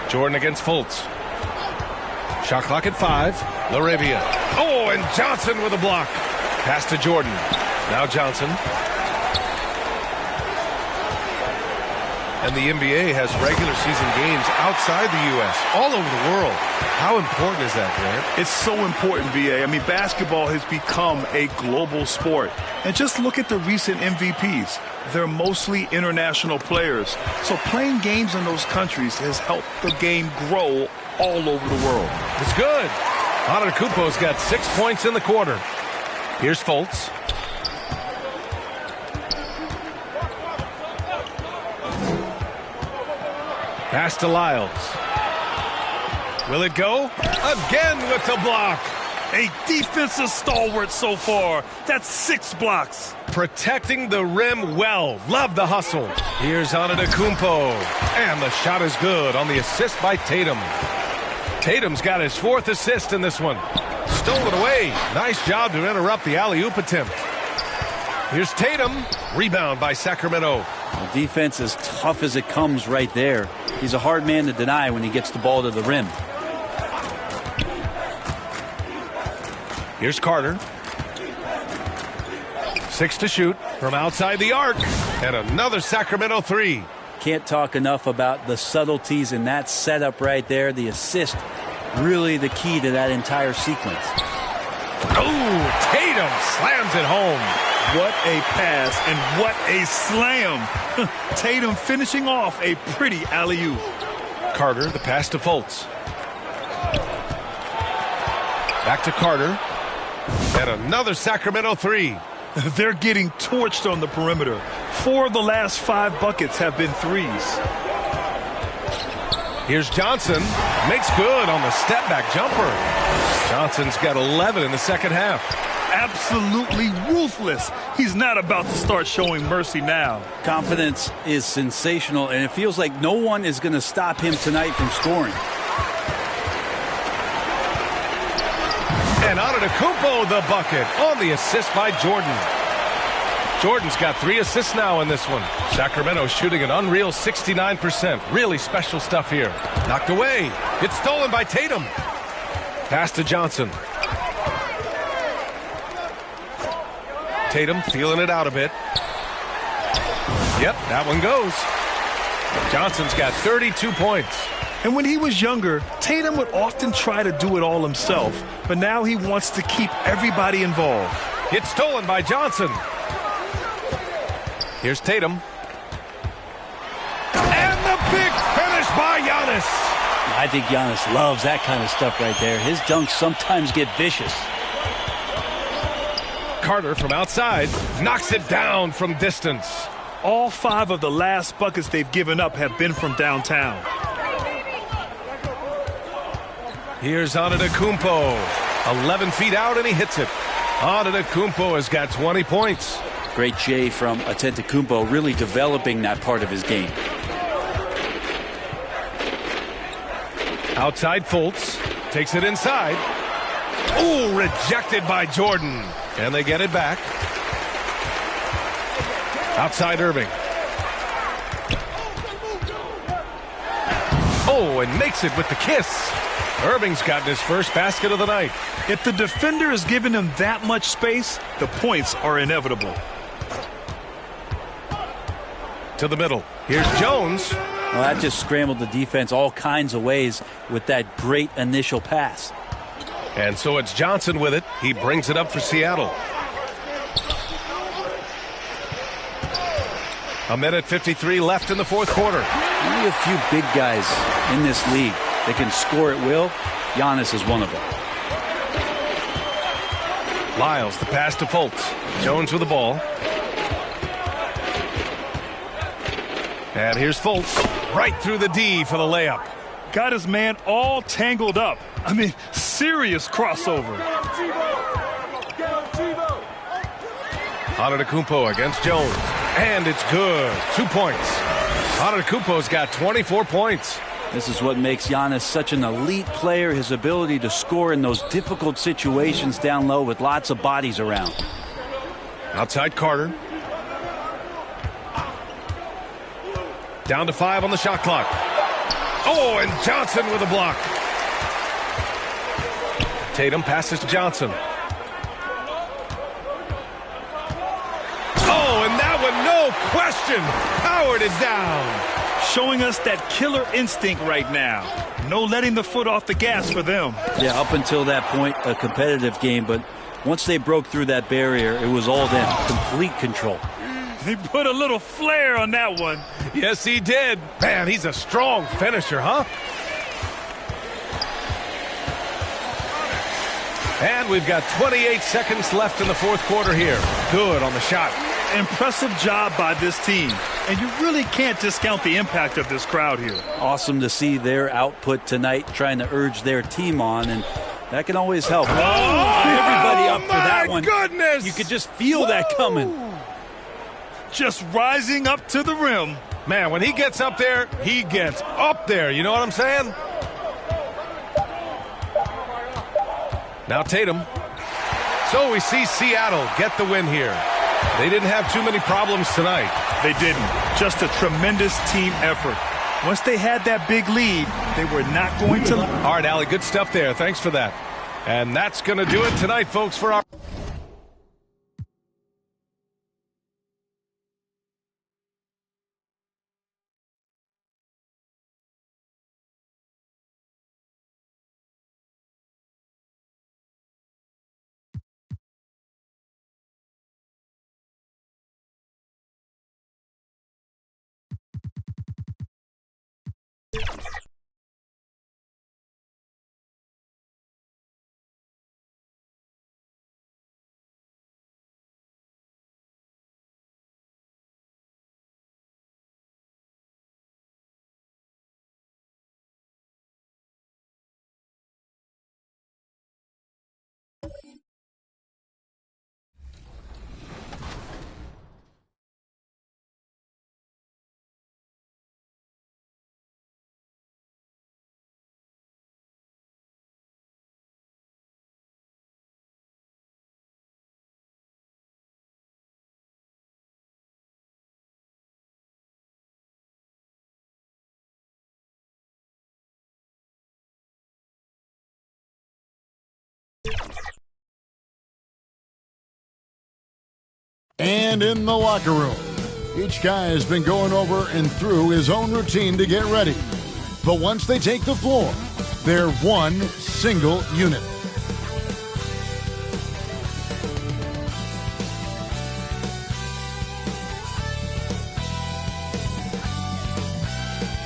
Jordan against Fultz. Shot clock at 5. LaRavia. Oh, and Johnson with a block. Pass to Jordan. Now Johnson. And the NBA has regular season games outside the U.S., all over the world. How important is that, Grant? It's so important, B.A. I mean, basketball has become a global sport. And just look at the recent MVPs. They're mostly international players. So playing games in those countries has helped the game grow all over the world. It's good. Antetokounmpo's got 6 points in the quarter. Here's Fultz. Pass to Lyles. Will it go? Again with the block. A defensive stalwart so far. That's 6 blocks. Protecting the rim well. Love the hustle. Here's Antetokounmpo. And the shot is good on the assist by Tatum. Tatum's got his 4th assist in this one. Stolen away. Nice job to interrupt the alley-oop attempt. Here's Tatum. Rebound by Sacramento. The defense as tough as it comes right there. He's a hard man to deny when he gets the ball to the rim. Here's Carter. 6 to shoot from outside the arc. And another Sacramento 3. Can't talk enough about the subtleties in that setup right there. The assist, really the key to that entire sequence. Oh, Tatum slams it home. What a pass and what a slam. Tatum finishing off a pretty alley-oop. Carter, the pass to Fultz. Back to Carter. And another Sacramento 3. They're getting torched on the perimeter. 4 of the last 5 buckets have been threes. Here's Johnson. Makes good on the step-back jumper. Johnson's got 11 in the second half. Absolutely ruthless. He's not about to start showing mercy now. Confidence is sensational, and it feels like no one is going to stop him tonight from scoring. And Antetokounmpo the bucket on the assist by Jordan. Jordan's got 3 assists now in this one. Sacramento shooting an unreal 69%. Really special stuff here. Knocked away. It's stolen by Tatum. Pass to Johnson. Tatum feeling it out a bit. Yep, that one goes. Johnson's got 32 points. And when he was younger, Tatum would often try to do it all himself. But now he wants to keep everybody involved. It's stolen by Johnson. Here's Tatum. And the big finish by Giannis. I think Giannis loves that kind of stuff right there. His dunks sometimes get vicious. Carter from outside knocks it down from distance. All 5 of the last buckets they've given up have been from downtown. Here's Antetokounmpo. 11 feet out and he hits it. Antetokounmpo has got 20 points. Great J from Antetokounmpo, really developing that part of his game. Outside Fultz. Takes it inside. Ooh, rejected by Jordan. And they get it back. Outside Irving. Oh, and makes it with the kiss. Irving's gotten his first basket of the night. If the defender is giving him that much space, the points are inevitable. To the middle. Here's Jones. Well, that just scrambled the defense all kinds of ways with that great initial pass. And so it's Johnson with it. He brings it up for Seattle. A minute 53 left in the fourth quarter. Only a few big guys in this league that can score at will. Giannis is one of them. Lyles, the pass to Fultz. Jones with the ball. And here's Fultz. Right through the D for the layup. Got his man all tangled up. I mean, serious crossover. Antetokounmpo against Jones. And it's good. 2 points. Antetokounmpo's got 24 points. This is what makes Giannis such an elite player, his ability to score in those difficult situations down low with lots of bodies around. Outside Carter. Down to 5 on the shot clock. Oh, and Johnson with a block. Tatum passes to Johnson. Oh, and that one, no question. Howard is down. Showing us that killer instinct right now. No letting the foot off the gas for them. Yeah, up until that point, a competitive game, but once they broke through that barrier, it was all them. Complete control. He put a little flair on that one. Yes, he did. Man, he's a strong finisher, huh? And we've got 28 seconds left in the fourth quarter here. Good on the shot. Impressive job by this team. And you really can't discount the impact of this crowd here. Awesome to see their output tonight, trying to urge their team on, and that can always help. Everybody up for that one. Goodness! You could just feel that coming. Just rising up to the rim. Man, when he gets up there, he gets up there. You know what I'm saying? Now Tatum. So we see Seattle get the win here. They didn't have too many problems tonight. They didn't. Just a tremendous team effort. Once they had that big lead, they were not going to... All right, Allie, good stuff there. Thanks for that. And that's going to do it tonight, folks, for our... And in the locker room, each guy has been going over and through his own routine to get ready. But once they take the floor, they're one single unit.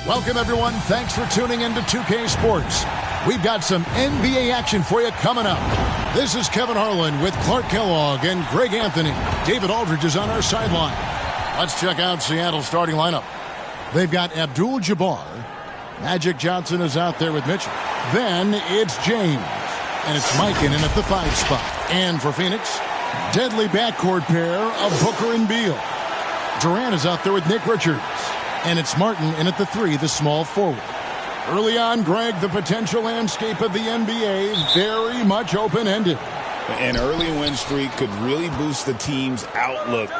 Welcome, everyone. Thanks for tuning in to 2K Sports. We've got some NBA action for you coming up. This is Kevin Harlan with Clark Kellogg and Greg Anthony. David Aldridge is on our sideline. Let's check out Seattle's starting lineup. They've got Abdul-Jabbar. Magic Johnson is out there with Mitchell. Then it's James. And it's Mike in at the 5 spot. And for Phoenix, deadly backcourt pair of Booker and Beal. Durant is out there with Nick Richards. And it's Martin in at the 3, the small forward. Early on, Greg, the potential landscape of the NBA very much open-ended. An early win streak could really boost the team's outlook,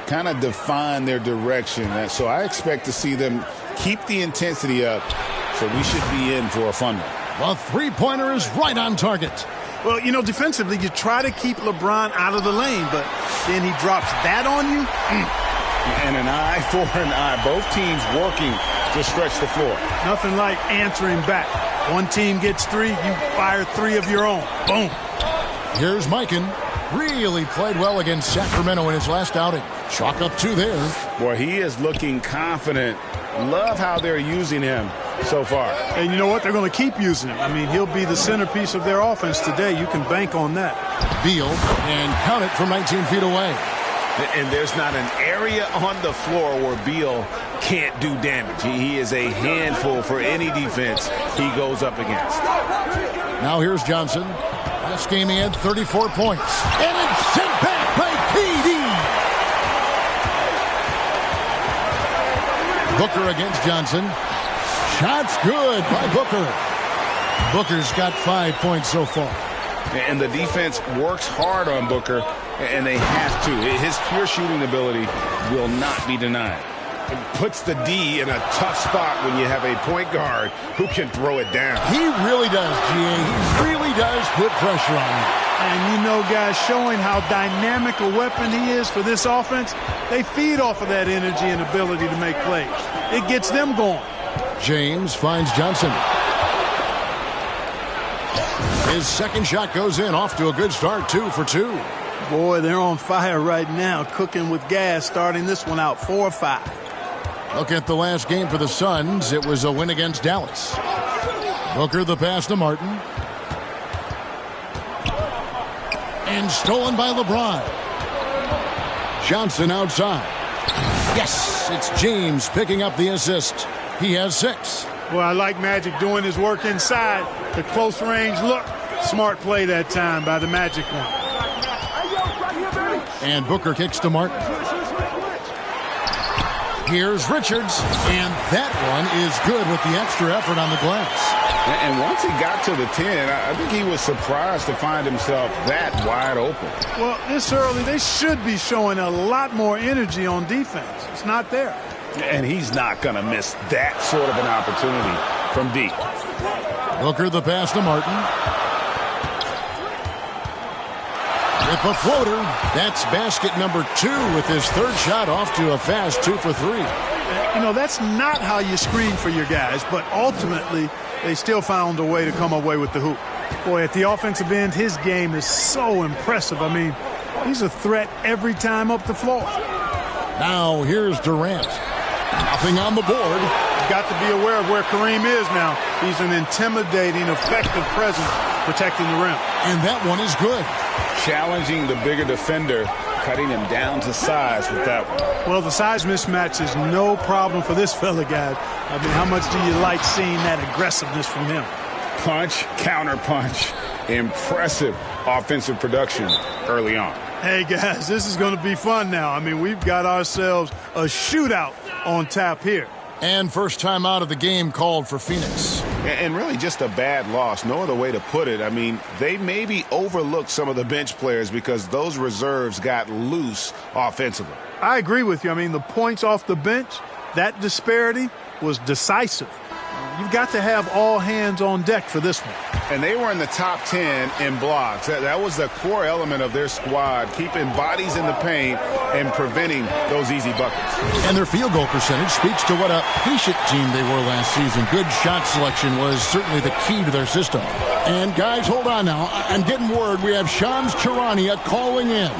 kind of define their direction. So I expect to see them keep the intensity up, so we should be in for a fun one. The three-pointer is right on target. Well, you know, defensively, you try to keep LeBron out of the lane, but then he drops that on you. And an eye for an eye. Both teams working to stretch the floor. Nothing like answering back. One team gets 3, you fire 3 of your own. Boom. Here's Mikan. Really played well against Sacramento in his last outing. Chalk up 2 there. Boy, he is looking confident. Love how they're using him so far. And you know what? They're going to keep using him. I mean, he'll be the centerpiece of their offense today. You can bank on that. Beal, and count it from 19 feet away. And there's not an area on the floor where Beal can't do damage. He is a handful for any defense he goes up against. Now here's Johnson. Last game he had 34 points. And it's sent back by PD. Booker against Johnson. Shots good by Booker. Booker's got 5 points so far. And the defense works hard on Booker, and they have to. His pure shooting ability will not be denied. It puts the D in a tough spot when you have a point guard who can throw it down. He really does, G.A. He really does put pressure on him. And you know, guys, showing how dynamic a weapon he is for this offense, they feed off of that energy and ability to make plays. It gets them going. James finds Johnson. His second shot goes in, off to a good start, 2 for 2. Boy, they're on fire right now, cooking with gas, starting this one out 4-5. Look at the last game for the Suns. It was a win against Dallas. Booker the pass to Martin. And stolen by LeBron. Johnson outside. Yes, it's James picking up the assist. He has 6. Well, I like Magic doing his work inside. The close range look. Smart play that time by the Magic one. And Booker kicks to Martin. Here's Richards, and that one is good with the extra effort on the glass. And once he got to the 10, I think he was surprised to find himself that wide open. Well, this early, they should be showing a lot more energy on defense. It's not there. And he's not going to miss that sort of an opportunity from deep. Booker the pass to Martin. With a floater, that's basket number 2 with his third shot off to a fast 2 for 3. You know, that's not how you screen for your guys, but ultimately they still found a way to come away with the hoop. Boy, at the offensive end, his game is so impressive. I mean, he's a threat every time up the floor. Now here's Durant. Nothing on the board. Got to be aware of where Kareem is now. He's an intimidating, effective presence protecting the rim. And that one is good. Challenging the bigger defender, cutting him down to size with that one. Well, the size mismatch is no problem for this fella, guys. I mean, how much do you like seeing that aggressiveness from him? Punch, counter punch. Impressive offensive production early on. Hey, guys, this is going to be fun now. I mean, we've got ourselves a shootout on tap here. And first time out of the game called for Phoenix. And really just a bad loss. No other way to put it. I mean, they maybe overlooked some of the bench players because those reserves got loose offensively. I agree with you. I mean, the points off the bench, that disparity was decisive. You've got to have all hands on deck for this one. And they were in the top 10 in blocks. That was the core element of their squad, keeping bodies in the paint and preventing those easy buckets. And their field goal percentage speaks to what a patient team they were last season. Good shot selection was certainly the key to their system. And guys, hold on now. I'm getting word we have Shams Charania calling in.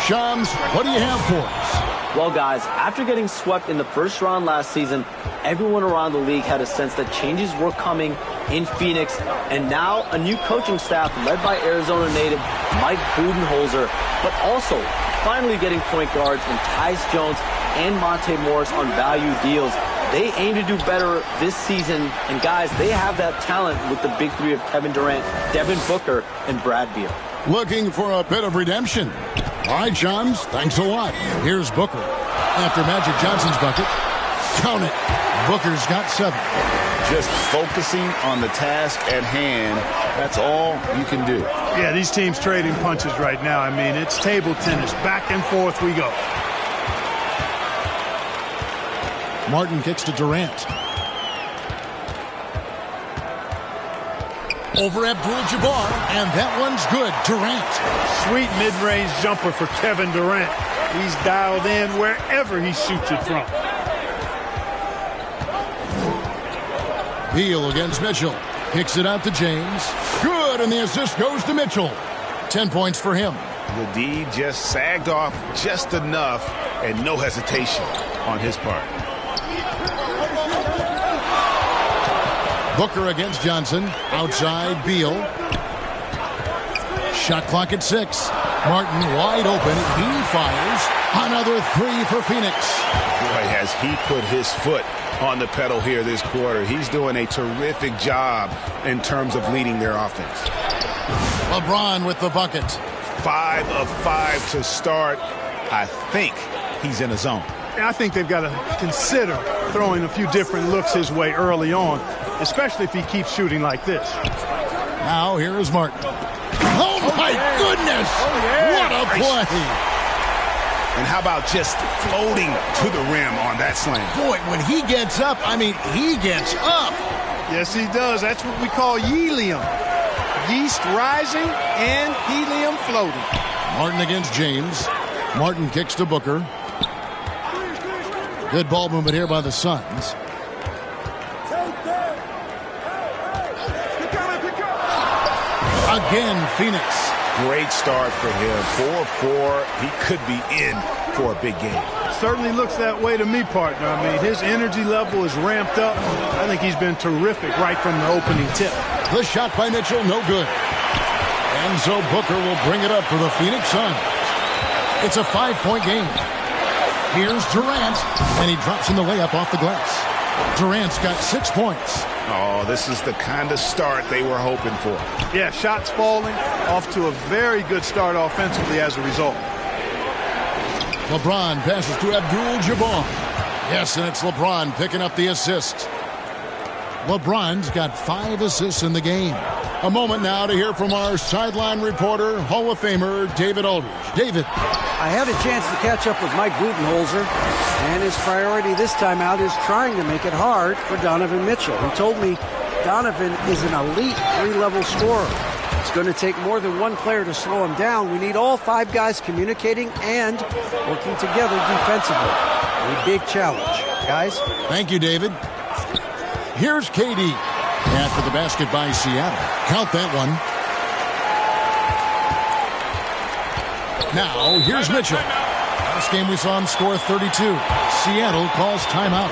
Shams, what do you have for us? Well, guys, after getting swept in the first round last season, everyone around the league had a sense that changes were coming in Phoenix, and now a new coaching staff led by Arizona native Mike Budenholzer, but also finally getting point guards in Tyus Jones and Monte Morris on value deals. They aim to do better this season, and guys, they have that talent with the big 3 of Kevin Durant, Devin Booker, and Brad Beal. Looking for a bit of redemption. All right, Shams, thanks a lot. Here's Booker. After Magic Johnson's bucket, count it. Booker's got 7. Just focusing on the task at hand, that's all you can do. Yeah, these teams trading punches right now. I mean, it's table tennis. Back and forth we go. Martin kicks to Durant. Over Abdul-Jabbar, and that one's good. Durant. Sweet mid-range jumper for Kevin Durant. He's dialed in wherever he shoots it from. Beal against Mitchell. Kicks it out to James. Good, and the assist goes to Mitchell. 10 points for him. The D just sagged off just enough, and no hesitation on his part. Booker against Johnson. Outside, Beal. Shot clock at 6. Martin wide open. He fires. Another 3 for Phoenix. Boy, has he put his foot on the pedal here this quarter. He's doing a terrific job in terms of leading their offense. LeBron with the bucket. 5 of 5 to start. I think he's in a zone. I think they've got to consider throwing a few different looks his way early on, especially if he keeps shooting like this. Now here is Martin. Oh, my goodness! What a play! And how about just floating to the rim on that slam? Boy, when he gets up, I mean, he gets up. Yes, he does. That's what we call helium. Yeast rising and helium floating. Martin against James. Martin kicks to Booker. Good ball movement here by the Suns. Again, Phoenix. Great start for him. 4-4. He could be in for a big game. Certainly looks that way to me, partner. I mean, his energy level is ramped up. I think he's been terrific right from the opening tip. The shot by Mitchell, no good. And so Booker will bring it up for the Phoenix Suns. It's a 5-point game. Here's Durant, and he drops in the layup off the glass. Durant's got 6 points. Oh, this is the kind of start they were hoping for. Yeah, shots falling, off to a very good start offensively as a result. LeBron passes to Abdul-Jabbar. Yes, and it's LeBron picking up the assist. LeBron's got 5 assists in the game. A moment now to hear from our sideline reporter, Hall of Famer David Aldridge. David. I had a chance to catch up with Mike Budenholzer, and his priority this time out is trying to make it hard for Donovan Mitchell. He told me Donovan is an elite 3-level scorer. It's going to take more than one player to slow him down. We need all 5 guys communicating and working together defensively. A big challenge, guys. Thank you, David. Here's KD. After the basket by Seattle. Count that one. Now, here's Mitchell. Last game we saw him score 32. Seattle calls timeout.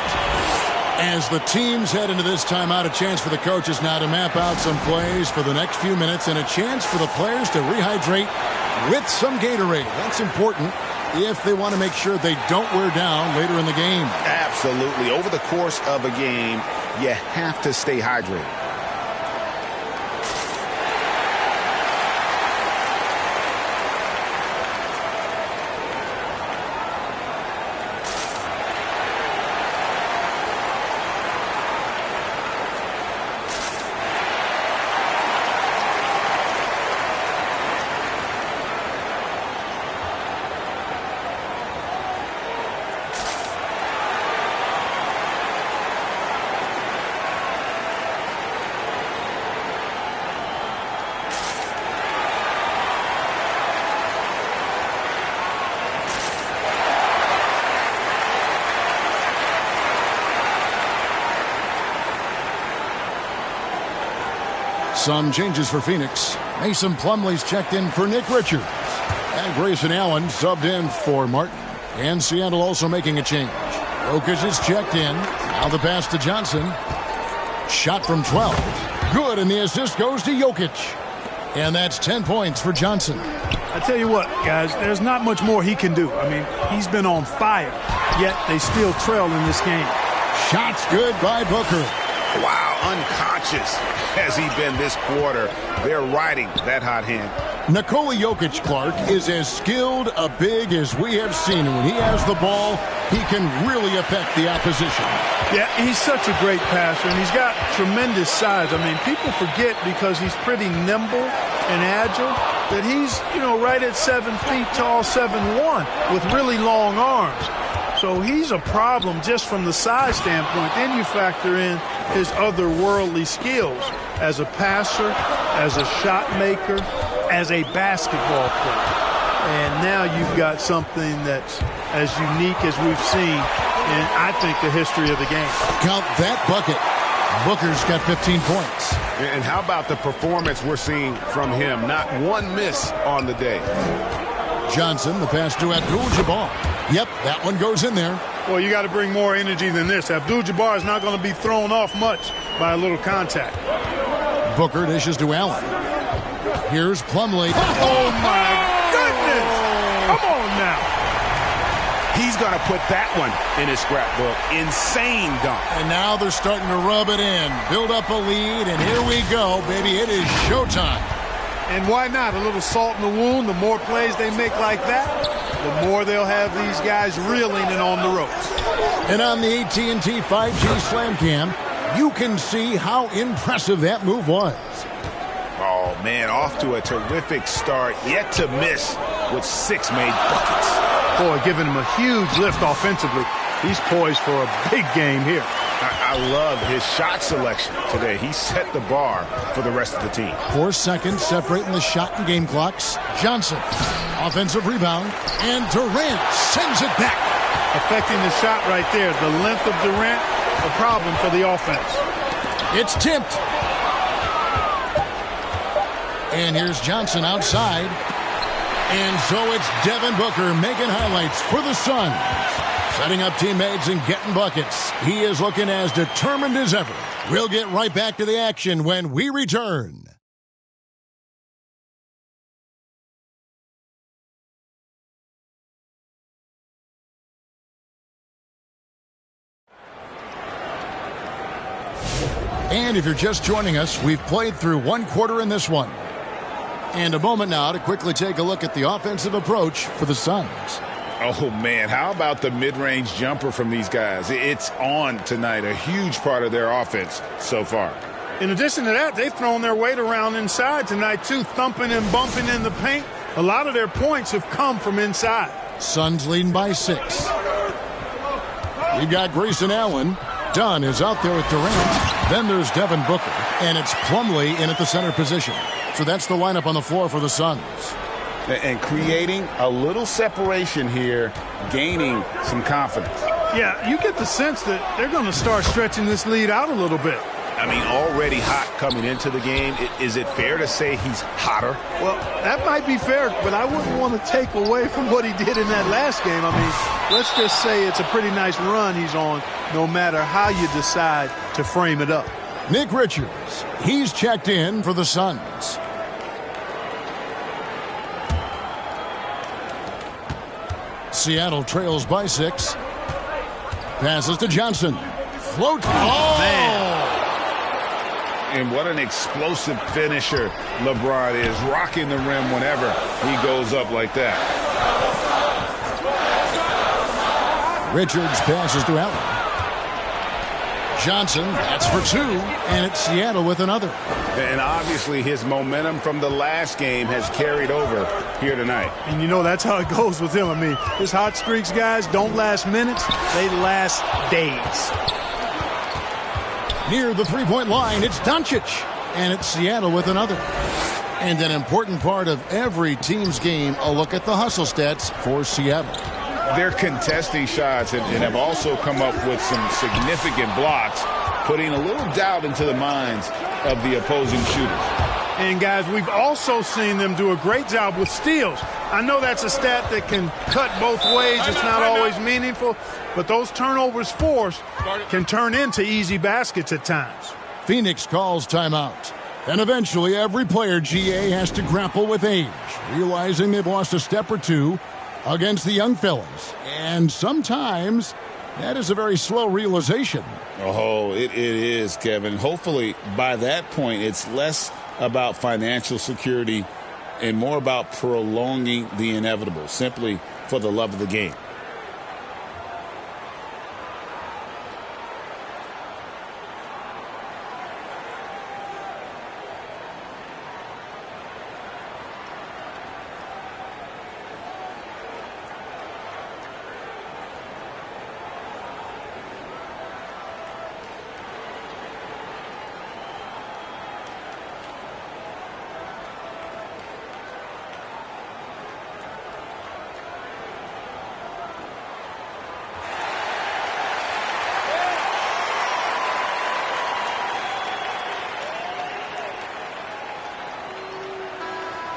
As the teams head into this timeout, a chance for the coaches now to map out some plays for the next few minutes and a chance for the players to rehydrate with some Gatorade. That's important if they want to make sure they don't wear down later in the game. Absolutely. Over the course of a game, you have to stay hydrated. Some changes for Phoenix. Mason Plumlee's checked in for Nick Richards. And Grayson Allen subbed in for Martin. And Seattle also making a change. Jokic is checked in. Now the pass to Johnson. Shot from 12. Good, and the assist goes to Jokic. And that's 10 points for Johnson. I tell you what, guys, there's not much more he can do. I mean, he's been on fire, yet they still trail in this game. Shots good by Booker. Wow, unconscious has he been this quarter. They're riding that hot hand. Nikola Jokic, Clark, is as skilled a big as we have seen. And when he has the ball, he can really affect the opposition. Yeah, he's such a great passer, and he's got tremendous size. I mean, people forget because he's pretty nimble and agile that he's, right at 7 feet tall, 7'1", with really long arms. So he's a problem just from the size standpoint. Then you factor in his otherworldly skills as a passer, as a shot maker, as a basketball player. And now you've got something that's as unique as we've seen in, I think, the history of the game. Count that bucket. Booker's got 15 points. And how about the performance we're seeing from him? Not one miss on the day. Johnson, the pass to Abdul-Jabbar. Yep, that one goes in there. Well, you got to bring more energy than this. Abdul-Jabbar is not going to be thrown off much by a little contact. Booker dishes to Allen. Here's Plumlee. Oh, my goodness! Come on now. He's going to put that one in his scrapbook. Insane dunk. And now they're starting to rub it in. Build up a lead, and here we go, baby. It is showtime. And why not? A little salt in the wound. The more plays they make like that, the more they'll have these guys reeling and on the ropes. And on the AT&T 5G Slam Cam, you can see how impressive that move was. Oh, man, off to a terrific start. Yet to miss with 6 made buckets. Boy, giving him a huge lift offensively. He's poised for a big game here. I love his shot selection today. He set the bar for the rest of the team. 4 seconds separating the shot and game clocks. Johnson, offensive rebound, and Durant sends it back. Affecting the shot right there. The length of Durant, a problem for the offense. It's tipped. And here's Johnson outside. And so it's Devin Booker making highlights for the Suns. Setting up teammates and getting buckets. He is looking as determined as ever. We'll get right back to the action when we return. And if you're just joining us, we've played through 1 quarter in this one. And a moment now to quickly take a look at the offensive approach for the Suns. Oh, man, how about the mid-range jumper from these guys? It's on tonight, a huge part of their offense so far. In addition to that, they've thrown their weight around inside tonight, too, thumping and bumping in the paint. A lot of their points have come from inside. Suns leading by 6. We've got Grayson Allen. Dunn is out there with Durant. Then there's Devin Booker. And it's Plumlee in at the center position. So that's the lineup on the floor for the Suns. And creating a little separation here, gaining some confidence. Yeah, you get the sense that they're going to start stretching this lead out a little bit. I mean, already hot coming into the game. Is it fair to say he's hotter? Well, that might be fair, but I wouldn't want to take away from what he did in that last game. I mean, let's just say it's a pretty nice run he's on, no matter how you decide to frame it up. Nick Richards, he's checked in for the Suns. Seattle trails by 6. Passes to Johnson. Float. Oh, man. And what an explosive finisher LeBron is, rocking the rim whenever he goes up like that. Richards passes to Allen. Johnson, that's for 2, and it's Seattle with another. And obviously his momentum from the last game has carried over here tonight. And you know that's how it goes with him. I mean, his hot streaks, guys, don't last minutes. They last days. Near the three-point line, it's Doncic, and it's Seattle with another. And an important part of every team's game, a look at the hustle stats for Seattle. They're contesting shots and have also come up with some significant blocks, putting a little doubt into the minds of the opposing shooters. And, guys, we've also seen them do a great job with steals. I know that's a stat that can cut both ways. It's not always meaningful, but those turnovers forced can turn into easy baskets at times. Phoenix calls timeout. And eventually every player, GA, has to grapple with age, realizing they've lost a step or two against the young fellas. And sometimes that is a very slow realization. Oh, it is, Kevin. Hopefully by that point it's less about financial security and more about prolonging the inevitable, simply for the love of the game.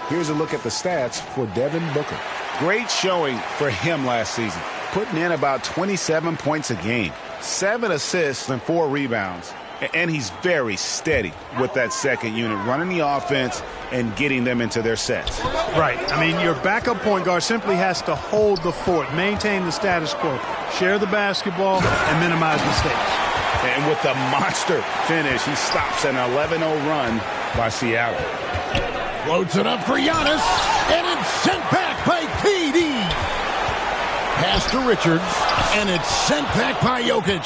Here's a look at the stats for Devin Booker. Great showing for him last season, putting in about 27 points a game, 7 assists and 4 rebounds. And he's very steady with that second unit, running the offense and getting them into their sets. Right. I mean, your backup point guard simply has to hold the fort, maintain the status quo, share the basketball, and minimize mistakes. And with the monster finish, he stops an 11-0 run by Seattle. Floats it up for Giannis, and it's sent back by KD. Pass to Richards, and it's sent back by Jokic.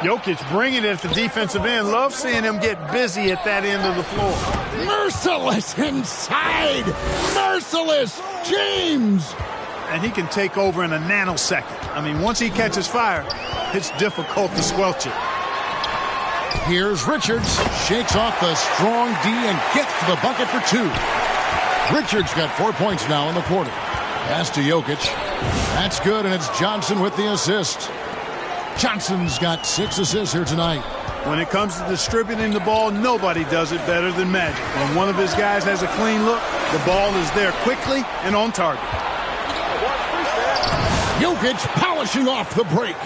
Jokic bringing it at the defensive end. Love seeing him get busy at that end of the floor. Merciless inside. Merciless James. And he can take over in a nanosecond. I mean, once he catches fire, it's difficult to squelch it. Here's Richards. Shakes off the strong D and gets to the bucket for 2. Richards got 4 points now in the quarter. Pass to Jokic. That's good, and it's Johnson with the assist. Johnson's got 6 assists here tonight. When it comes to distributing the ball, nobody does it better than Magic. When one of his guys has a clean look, the ball is there quickly and on target. Jokic polishing off the break.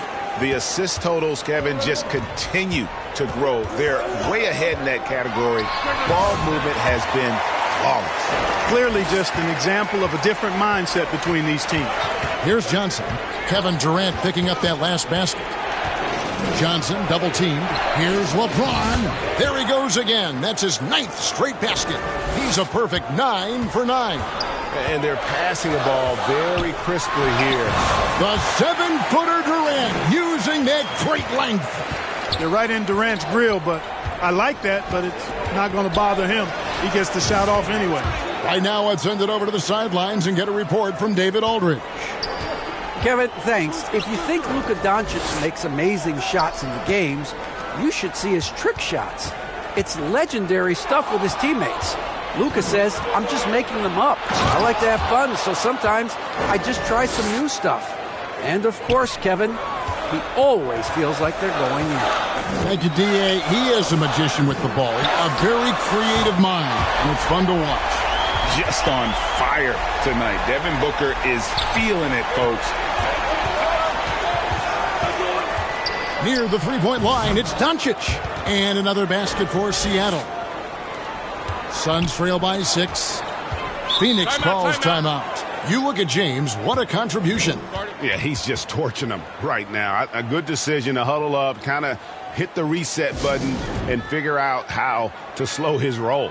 The assist totals, Kevin, just continue to grow. They're way ahead in that category. Ball movement has been flawless. Clearly just an example of a different mindset between these teams. Here's Johnson. Kevin Durant picking up that last basket. Johnson double teamed. Here's LeBron. There he goes again. That's his 9th straight basket. He's a perfect 9 for 9. And they're passing the ball very crisply here. The 7-footer Durant using that great length. They're right in Durant's grill, but I like that, but it's not going to bother him. He gets the shot off anyway. Right now, let's send it over to the sidelines and get a report from David Aldridge. Kevin, thanks. If you think Luka Doncic makes amazing shots in the games, you should see his trick shots. It's legendary stuff with his teammates. Luka says, I'm just making them up. I like to have fun, so sometimes I just try some new stuff. And of course, Kevin, he always feels like they're going in. Thank you, D.A. He is a magician with the ball. A very creative mind, and it's fun to watch. Just on fire tonight. Devin Booker is feeling it, folks. Near the three-point line, it's Doncic. And another basket for Seattle. Suns trail by 6. Phoenix calls timeout. You look at James, what a contribution. Yeah, he's just torching them right now. A good decision to huddle up, kind of hit the reset button, and figure out how to slow his roll.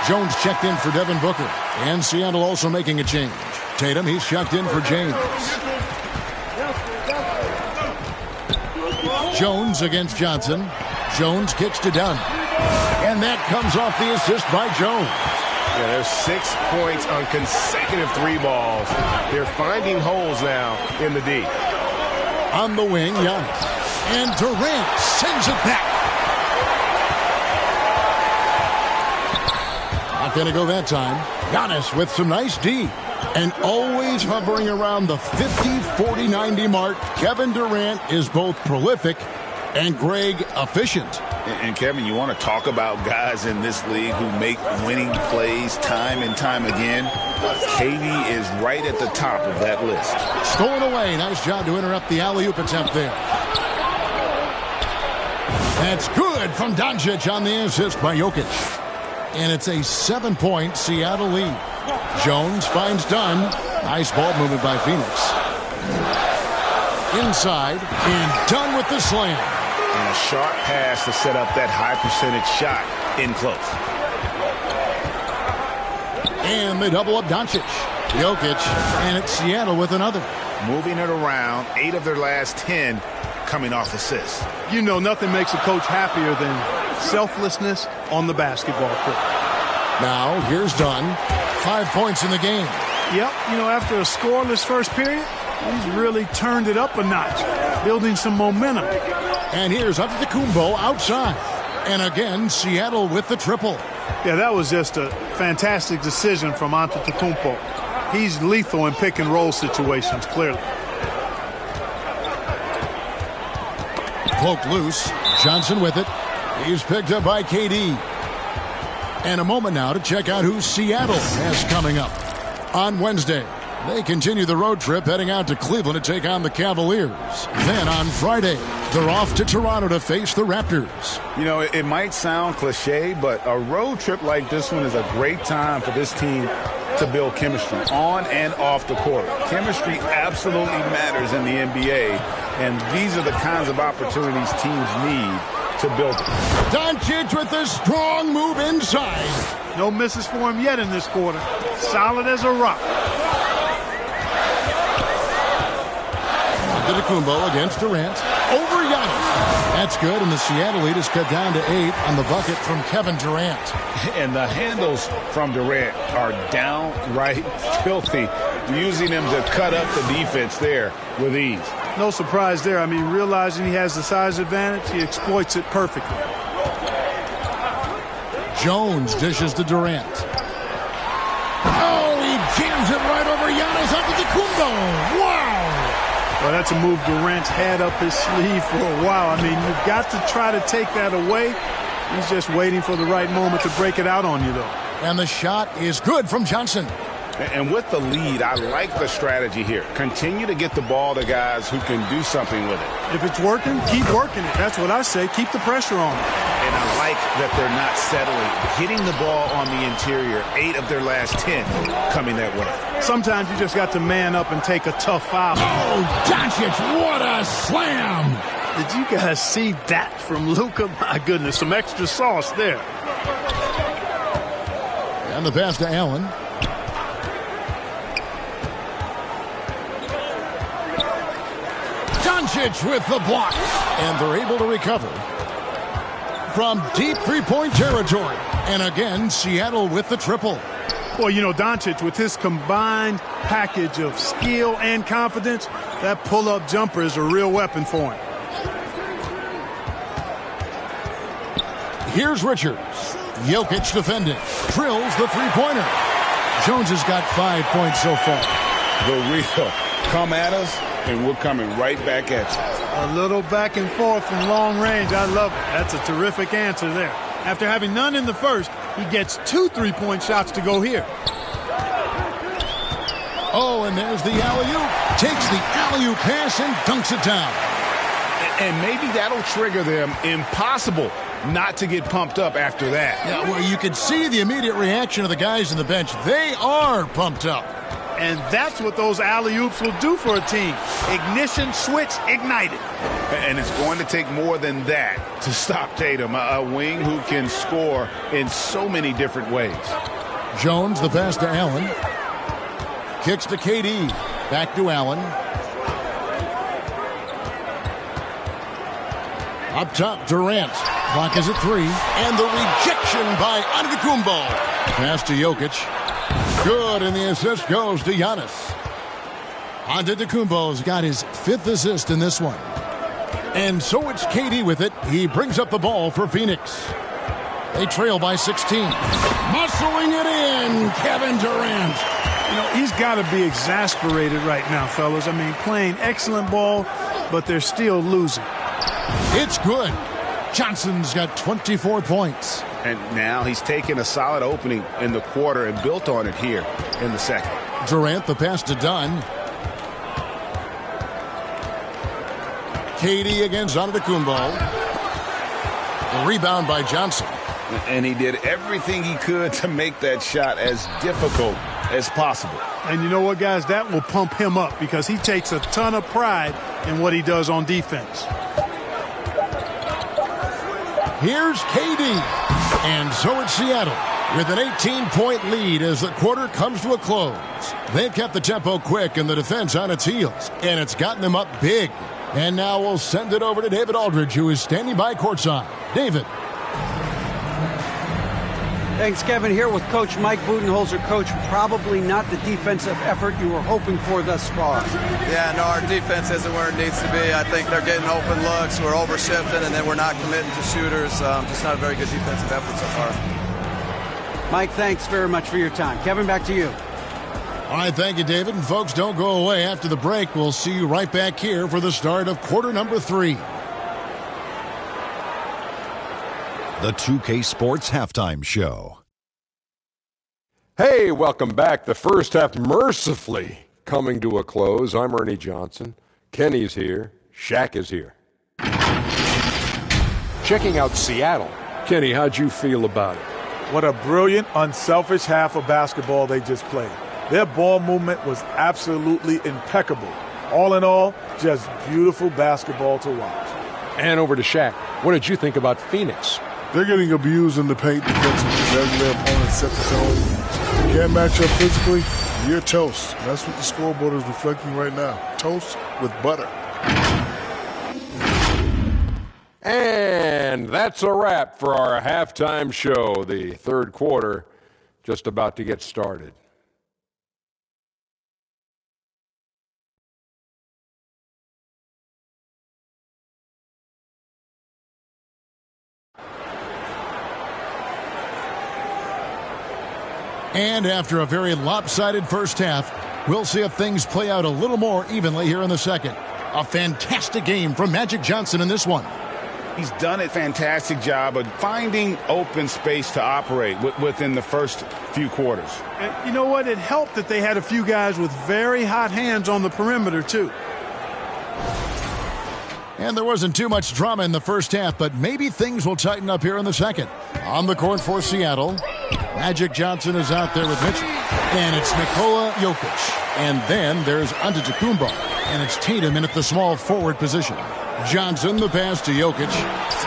Jones checked in for Devin Booker. And Seattle also making a change. Tatum, he's checked in for James. Jones against Johnson. Jones kicks to Dunn. And that comes off the assist by Jones. Yeah, there's 6 points on consecutive 3 balls. They're finding holes now in the D. On the wing, Giannis. And Durant sends it back. Not going to go that time. Giannis with some nice D. And always hovering around the 50, 40, 90 mark. Kevin Durant is both prolific and Greg efficient. And Kevin, you want to talk about guys in this league who make winning plays time and time again? KD is right at the top of that list. Stolen away. Nice job to interrupt the alley-oop attempt there. That's good from Doncic on the assist by Jokic. And it's a 7-point Seattle lead. Jones finds Dunn. Nice ball movement by Phoenix. Inside, and done with the slam. And a sharp pass to set up that high percentage shot in close. And they double up Doncic. Jokic, and it's Seattle with another. Moving it around, 8 of their last 10 coming off assists. You know, nothing makes a coach happier than selflessness on the basketball court. Now, here's Dunn. 5 points in the game. Yep, you know, after a scoreless first period, he's really turned it up a notch, building some momentum. And here's Antetokounmpo outside. And again, Seattle with the triple. Yeah, that was just a fantastic decision from Antetokounmpo. He's lethal in pick and roll situations, clearly. Poked loose. Johnson with it. He's picked up by KD. And a moment now to check out who Seattle has coming up. On Wednesday, they continue the road trip heading out to Cleveland to take on the Cavaliers. Then on Friday, they're off to Toronto to face the Raptors. You know, it might sound cliche, but a road trip like this one is a great time for this team to build chemistry on and off the court. Chemistry absolutely matters in the NBA, and these are the kinds of opportunities teams need to build it. Doncic with a strong move inside. No misses for him yet in this quarter. Solid as a rock. Antetokounmpo against Durant. Over Giannis. That's good, and the Seattle lead is cut down to 8 on the bucket from Kevin Durant. And the handles from Durant are downright filthy, using him to cut up the defense there with ease. No surprise there. I mean, realizing he has the size advantage, he exploits it perfectly. Jones dishes to Durant. Oh, he jams it right over Giannis Antetokounmpo. Wow! Well, that's a move Durant's had up his sleeve for a while. I mean, you've got to try to take that away. He's just waiting for the right moment to break it out on you, though. And the shot is good from Johnson. And with the lead, I like the strategy here. Continue to get the ball to guys who can do something with it. If it's working, keep working it. That's what I say. Keep the pressure on it. And I like that they're not settling. Hitting the ball on the interior, 8 of their last 10 coming that way. Sometimes you just got to man up and take a tough foul. Oh, Doncic, what a slam! Did you guys see that from Luka? My goodness, some extra sauce there. And the pass to Allen. Doncic with the block. And they're able to recover from deep three-point territory. And again, Seattle with the triple. Well, you know, Doncic, with his combined package of skill and confidence, that pull-up jumper is a real weapon for him. Here's Richards. Jokic defending. Drills the three-pointer. Jones has got 5 points so far. The real come at us, and we're coming right back at you. A little back and forth from long range. I love it. That's a terrific answer there. After having none in the first, he gets 2 3-point shots to go here. Oh, and there's the alley-oop. Takes the alley-oop pass and dunks it down. And maybe that'll trigger them. Impossible not to get pumped up after that. Yeah, well, you can see the immediate reaction of the guys on the bench. They are pumped up. And that's what those alley-oops will do for a team. Ignition switch ignited. And it's going to take more than that to stop Tatum, a wing who can score in so many different ways. Jones, the pass to Allen. Kicks to KD. Back to Allen. Up top, Durant. Clock is at 3. And the rejection by Antetokounmpo. Pass to Jokic. Good, and the assist goes to Giannis. Antetokounmpo's got his 5th assist in this one. And so it's KD with it. He brings up the ball for Phoenix. They trail by 16. Muscling it in, Kevin Durant. You know, he's got to be exasperated right now, fellas. I mean, playing excellent ball, but they're still losing. It's good. Johnson's got 24 points. And now he's taken a solid opening in the quarter and built on it here in the second. Durant, the pass to Dunn. KD against Antetokounmpo. The rebound by Johnson. And he did everything he could to make that shot as difficult as possible. And you know what, guys? That will pump him up because he takes a ton of pride in what he does on defense. Here's KD. And so it's Seattle with an 18-point lead as the quarter comes to a close. They've kept the tempo quick and the defense on its heels, and it's gotten them up big. And now we'll send it over to David Aldridge, who is standing by courtside. David. Thanks, Kevin. Here with Coach Mike Budenholzer. Coach, probably not the defensive effort you were hoping for thus far. Yeah, no, our defense isn't where it needs to be. I think they're getting open looks. We're overshifting, and then we're not committing to shooters. Just not a very good defensive effort so far. Mike, thanks very much for your time. Kevin, back to you. All right, thank you, David. And folks, don't go away. After the break, we'll see you right back here for the start of quarter number 3. The 2K Sports Halftime Show. Hey, welcome back. The first half mercifully coming to a close. I'm Ernie Johnson. Kenny's here. Shaq is here. Checking out Seattle. Kenny, how'd you feel about it? What a brilliant, unselfish half of basketball they just played. Their ball movement was absolutely impeccable. All in all, just beautiful basketball to watch. And over to Shaq. What did you think about Phoenix? They're getting abused in the paint defensively as their opponents set the tone. You can't match up physically, you're toast. That's what the scoreboard is reflecting right now. Toast with butter. And that's a wrap for our halftime show. The third quarter just about to get started. And after a very lopsided first half, we'll see if things play out a little more evenly here in the second. A fantastic game from Magic Johnson in this one. He's done a fantastic job of finding open space to operate within the first few quarters. And you know what? It helped that they had a few guys with very hot hands on the perimeter, too. And there wasn't too much drama in the first half, but maybe things will tighten up here in the second. On the court for Seattle, Magic Johnson is out there with Mitchell. And it's Nikola Jokic. And then there's Antetokounmpo. And it's Tatum in at the small forward position. Johnson, the pass to Jokic.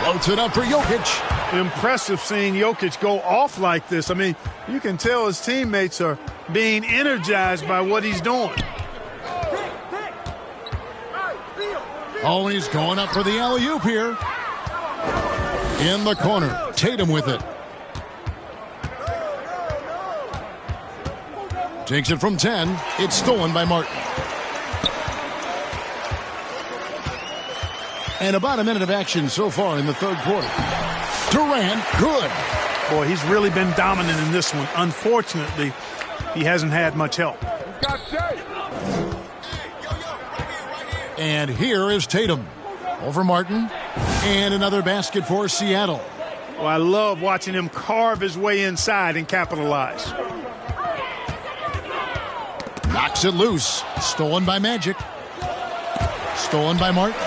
Floats it up for Jokic. Impressive seeing Jokic go off like this. I mean, you can tell his teammates are being energized by what he's doing. Oh, and he's going up for the alley-oop here. In the corner, Tatum with it. Takes it from 10. It's stolen by Martin. And about a minute of action so far in the third quarter. Durant, good. Boy, he's really been dominant in this one. Unfortunately, he hasn't had much help. And here is Tatum. Over Martin. And another basket for Seattle. Well, I love watching him carve his way inside and capitalize. Knocks it loose. Stolen by Magic. Stolen by Martin.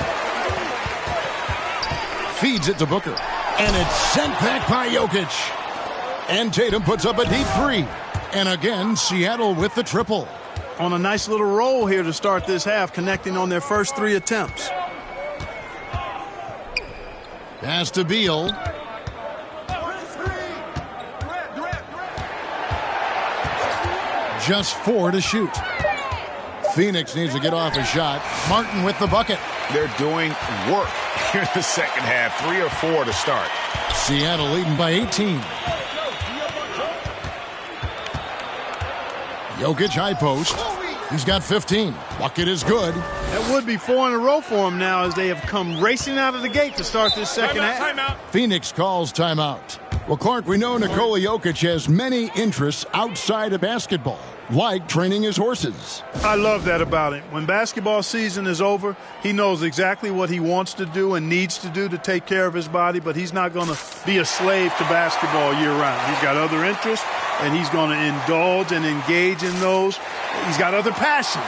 Feeds it to Booker. And it's sent back by Jokic. And Tatum puts up a deep three. And again, Seattle with the triple. On a nice little roll here to start this half, connecting on their first 3 attempts. Pass to Beal. Just 4 to shoot. Phoenix needs to get off a shot. Martin with the bucket. They're doing work here in the second half. 3 or 4 to start. Seattle leading by 18. Jokic high post. He's got 15. Bucket is good. That would be 4 in a row for him now as they have come racing out of the gate to start this second half. Timeout. Phoenix calls timeout. Well, Clark, we know Nikola Jokic has many interests outside of basketball, like training his horses. I love that about him. When basketball season is over, he knows exactly what he wants to do and needs to do to take care of his body, but he's not going to be a slave to basketball year-round. He's got other interests, and he's going to indulge and engage in those. He's got other passions,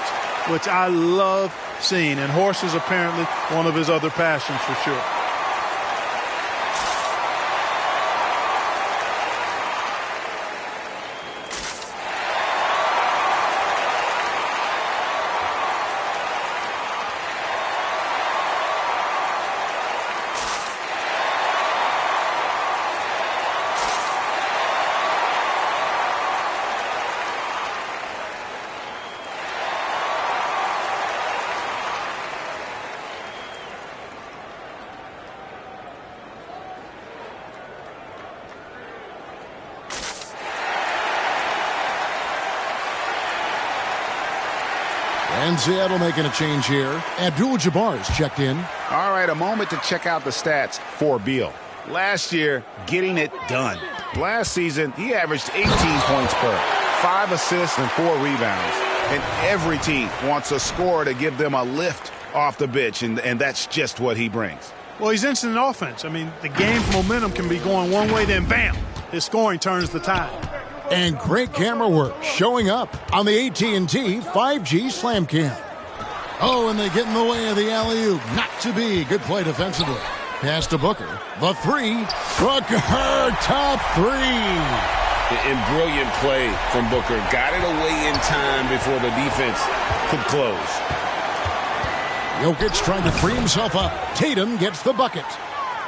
which I love seeing, and horses apparently one of his other passions for sure. And Seattle making a change here. Abdul-Jabbar's checked in. All right, a moment to check out the stats for Beal. Last year, getting it done. Last season, he averaged 18 points per, 5 assists and 4 rebounds. And every team wants a scorer to give them a lift off the bench, and that's just what he brings. Well, he's instant offense. I mean, the game's momentum can be going one way, then bam, his scoring turns the tide. And great camera work showing up on the AT&T 5G Slam Cam. Oh, and they get in the way of the alley-oop. Not to be. Good play defensively. Pass to Booker. The three. Booker, top three. And brilliant play from Booker. Got it away in time before the defense could close. Jokic trying to free himself up. Tatum gets the bucket.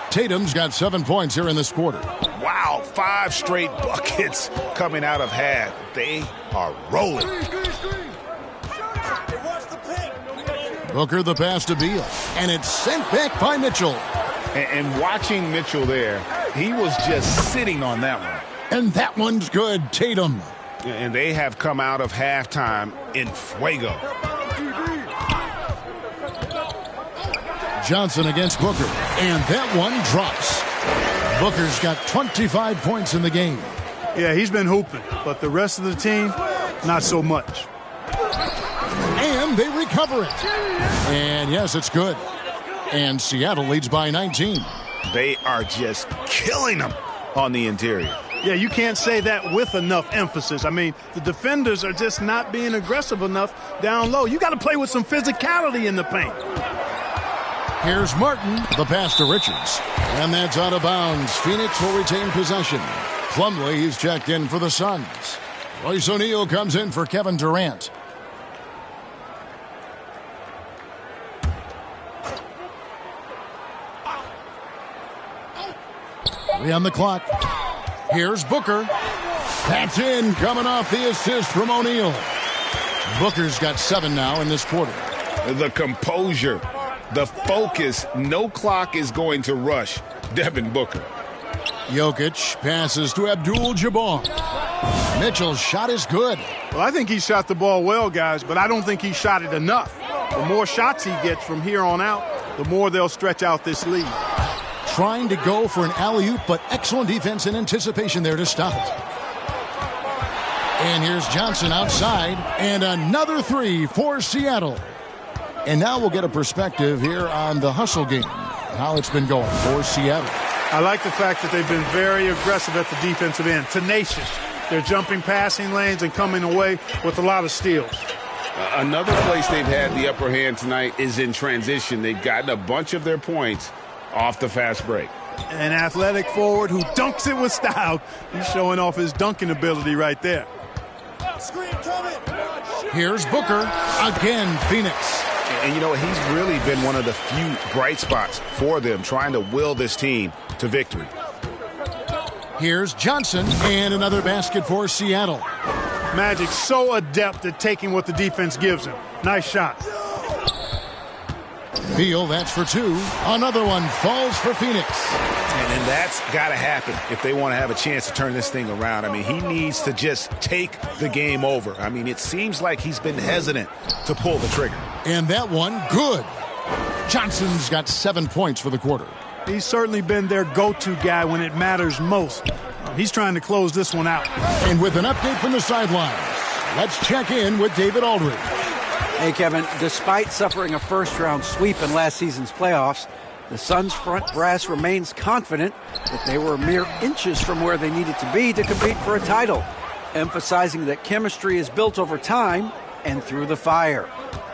Tatum's got 7 points here in this quarter. Wow, 5 straight buckets coming out of half. They are rolling. Booker the pass to Beal. And it's sent back by Mitchell. And watching Mitchell there, he was just sitting on that one. And that one's good, Tatum. And they have come out of halftime in fuego. Johnson against Booker. And that one drops. Booker's got 25 points in the game. Yeah, he's been hooping, but the rest of the team, not so much. And they recover it. And yes, it's good. And Seattle leads by 19. They are just killing them on the interior. Yeah, you can't say that with enough emphasis. I mean, the defenders are just not being aggressive enough down low. You got to play with some physicality in the paint. Here's Martin, the pass to Richards. And that's out of bounds. Phoenix will retain possession. Plumlee is checked in for the Suns. Royce O'Neal comes in for Kevin Durant. Three on the clock. Here's Booker. That's in, coming off the assist from O'Neal. Booker's got 7 now in this quarter. The composure, the focus, no clock is going to rush Devin Booker. Jokic passes to Abdul-Jabbar. Mitchell's shot is good. Well, I think he shot the ball well, guys, but I don't think he shot it enough. The more shots he gets from here on out, the more they'll stretch out this lead. Trying to go for an alley-oop, but excellent defense and anticipation there to stop it. And here's Johnson outside, and another three for Seattle. And now we'll get a perspective here on the hustle game, how it's been going for Seattle. I like the fact that they've been very aggressive at the defensive end, tenacious. They're jumping passing lanes and coming away with a lot of steals. Another place they've had the upper hand tonight is in transition. They've gotten a bunch of their points off the fast break. An athletic forward who dunks it with style. He's showing off his dunking ability right there. Here's Booker. Again, Phoenix. And you know, he's really been one of the few bright spots for them, trying to will this team to victory. Here's Johnson, and another basket for Seattle. Magic so adept at taking what the defense gives him. Nice shot. Beal, that's for 2. Another one falls for Phoenix. And that's got to happen if they want to have a chance to turn this thing around. I mean, he needs to just take the game over. I mean, it seems like he's been hesitant to pull the trigger. And that one, good. Johnson's got 7 points for the quarter. He's certainly been their go-to guy when it matters most. He's trying to close this one out. And with an update from the sidelines, let's check in with David Aldridge. Hey, Kevin, despite suffering a first-round sweep in last season's playoffs, the Suns' front brass remains confident that they were mere inches from where they needed to be to compete for a title, emphasizing that chemistry is built over time and through the fire.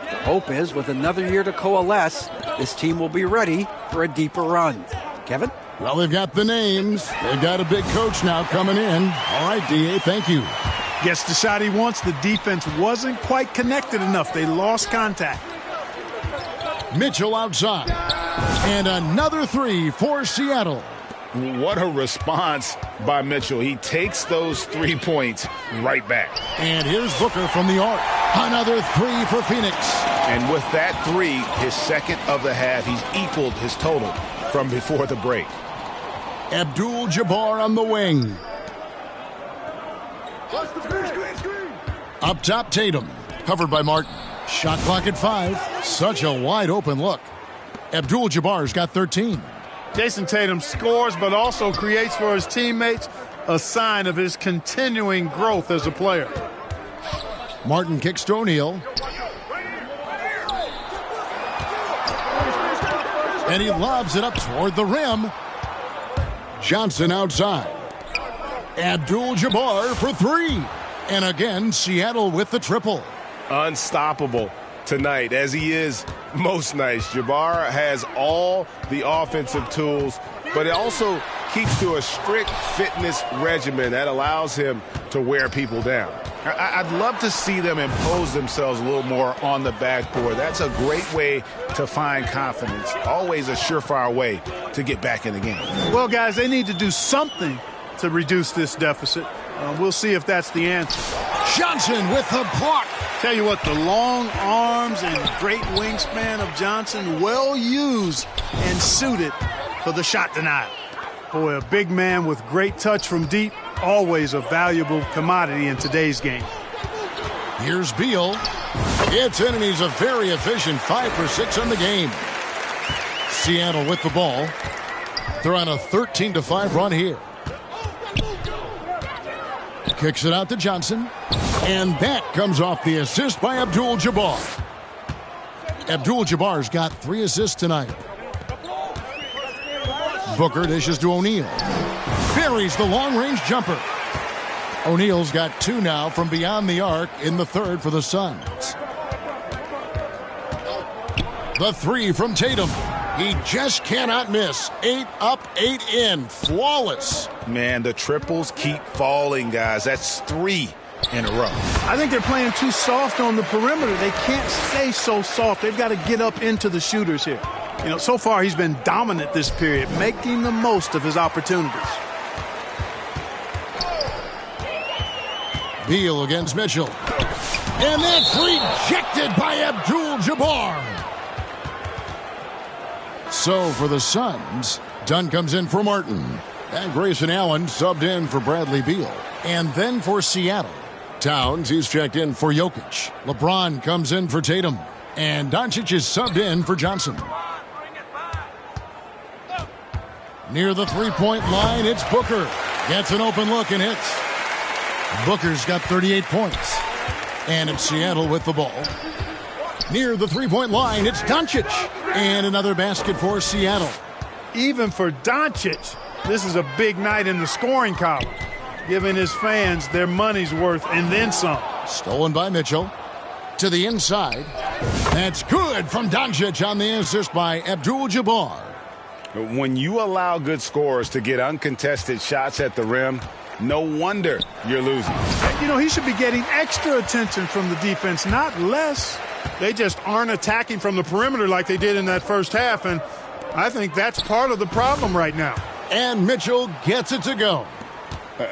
The hope is, with another year to coalesce, this team will be ready for a deeper run. Kevin? Well, they've got the names. They've got a big coach now coming in. All right, D.A., thank you. Gets the shot he wants. The defense wasn't quite connected enough. They lost contact. Mitchell outside. And another three for Seattle. What a response by Mitchell. He takes those 3 points right back. And here's Booker from the arc. Another three for Phoenix. And with that 3, his second of the half, he's equaled his total from before the break. Abdul-Jabbar on the wing. Up top, Tatum. Covered by Martin. Shot clock at 5. Such a wide open look. Abdul-Jabbar's got 13. Jason Tatum scores but also creates for his teammates, a sign of his continuing growth as a player. Martin kicks to O'Neal. And he lobs it up toward the rim. Johnson outside. Abdul-Jabbar for 3. And again, Seattle with the triple. Unstoppable tonight, as he is most nights. Jabbar has all the offensive tools, but it also keeps to a strict fitness regimen that allows him to wear people down. I'd love to see them impose themselves a little more on the backboard. That's a great way to find confidence. Always a surefire way to get back in the game. Well, guys, they need to do something to reduce this deficit. We'll see if that's the answer. Johnson with the block. Tell you what, the long arms and great wingspan of Johnson, well used and suited for the shot denial. Boy, a big man with great touch from deep, always a valuable commodity in today's game. Here's Beal. It's in, and he's a very efficient 5 for 6 in the game. Seattle with the ball. They're on a 13-5 run here. Kicks it out to Johnson. And that comes off the assist by Abdul-Jabbar. Abdul-Jabbar's got 3 assists tonight. Booker dishes to O'Neal. Buries the long-range jumper. O'Neal's got 2 now from beyond the arc in the third for the Suns. The 3 from Tatum. He just cannot miss. 8 up, 8 in. Flawless. Man, the triples keep falling, guys. That's 3 in a row. I think they're playing too soft on the perimeter. They can't stay so soft. They've got to get up into the shooters here. You know, so far he's been dominant this period, making the most of his opportunities. Beal against Mitchell. And that's rejected by Abdul-Jabbar. So for the Suns, Dunn comes in for Martin. And Grayson Allen subbed in for Bradley Beal. And then for Seattle, Towns, he's checked in for Jokic. LeBron comes in for Tatum. And Doncic is subbed in for Johnson. Near the three-point line, it's Booker. Gets an open look and hits. Booker's got 38 points. And it's Seattle with the ball. Near the three-point line, it's Doncic. And another basket for Seattle. Even for Doncic, this is a big night in the scoring column, giving his fans their money's worth and then some. Stolen by Mitchell. To the inside. That's good from Doncic on the assist by Abdul-Jabbar. When you allow good scorers to get uncontested shots at the rim, no wonder you're losing. You know, he should be getting extra attention from the defense, not less. They just aren't attacking from the perimeter like they did in that first half, and I think that's part of the problem right now. And Mitchell gets it to go.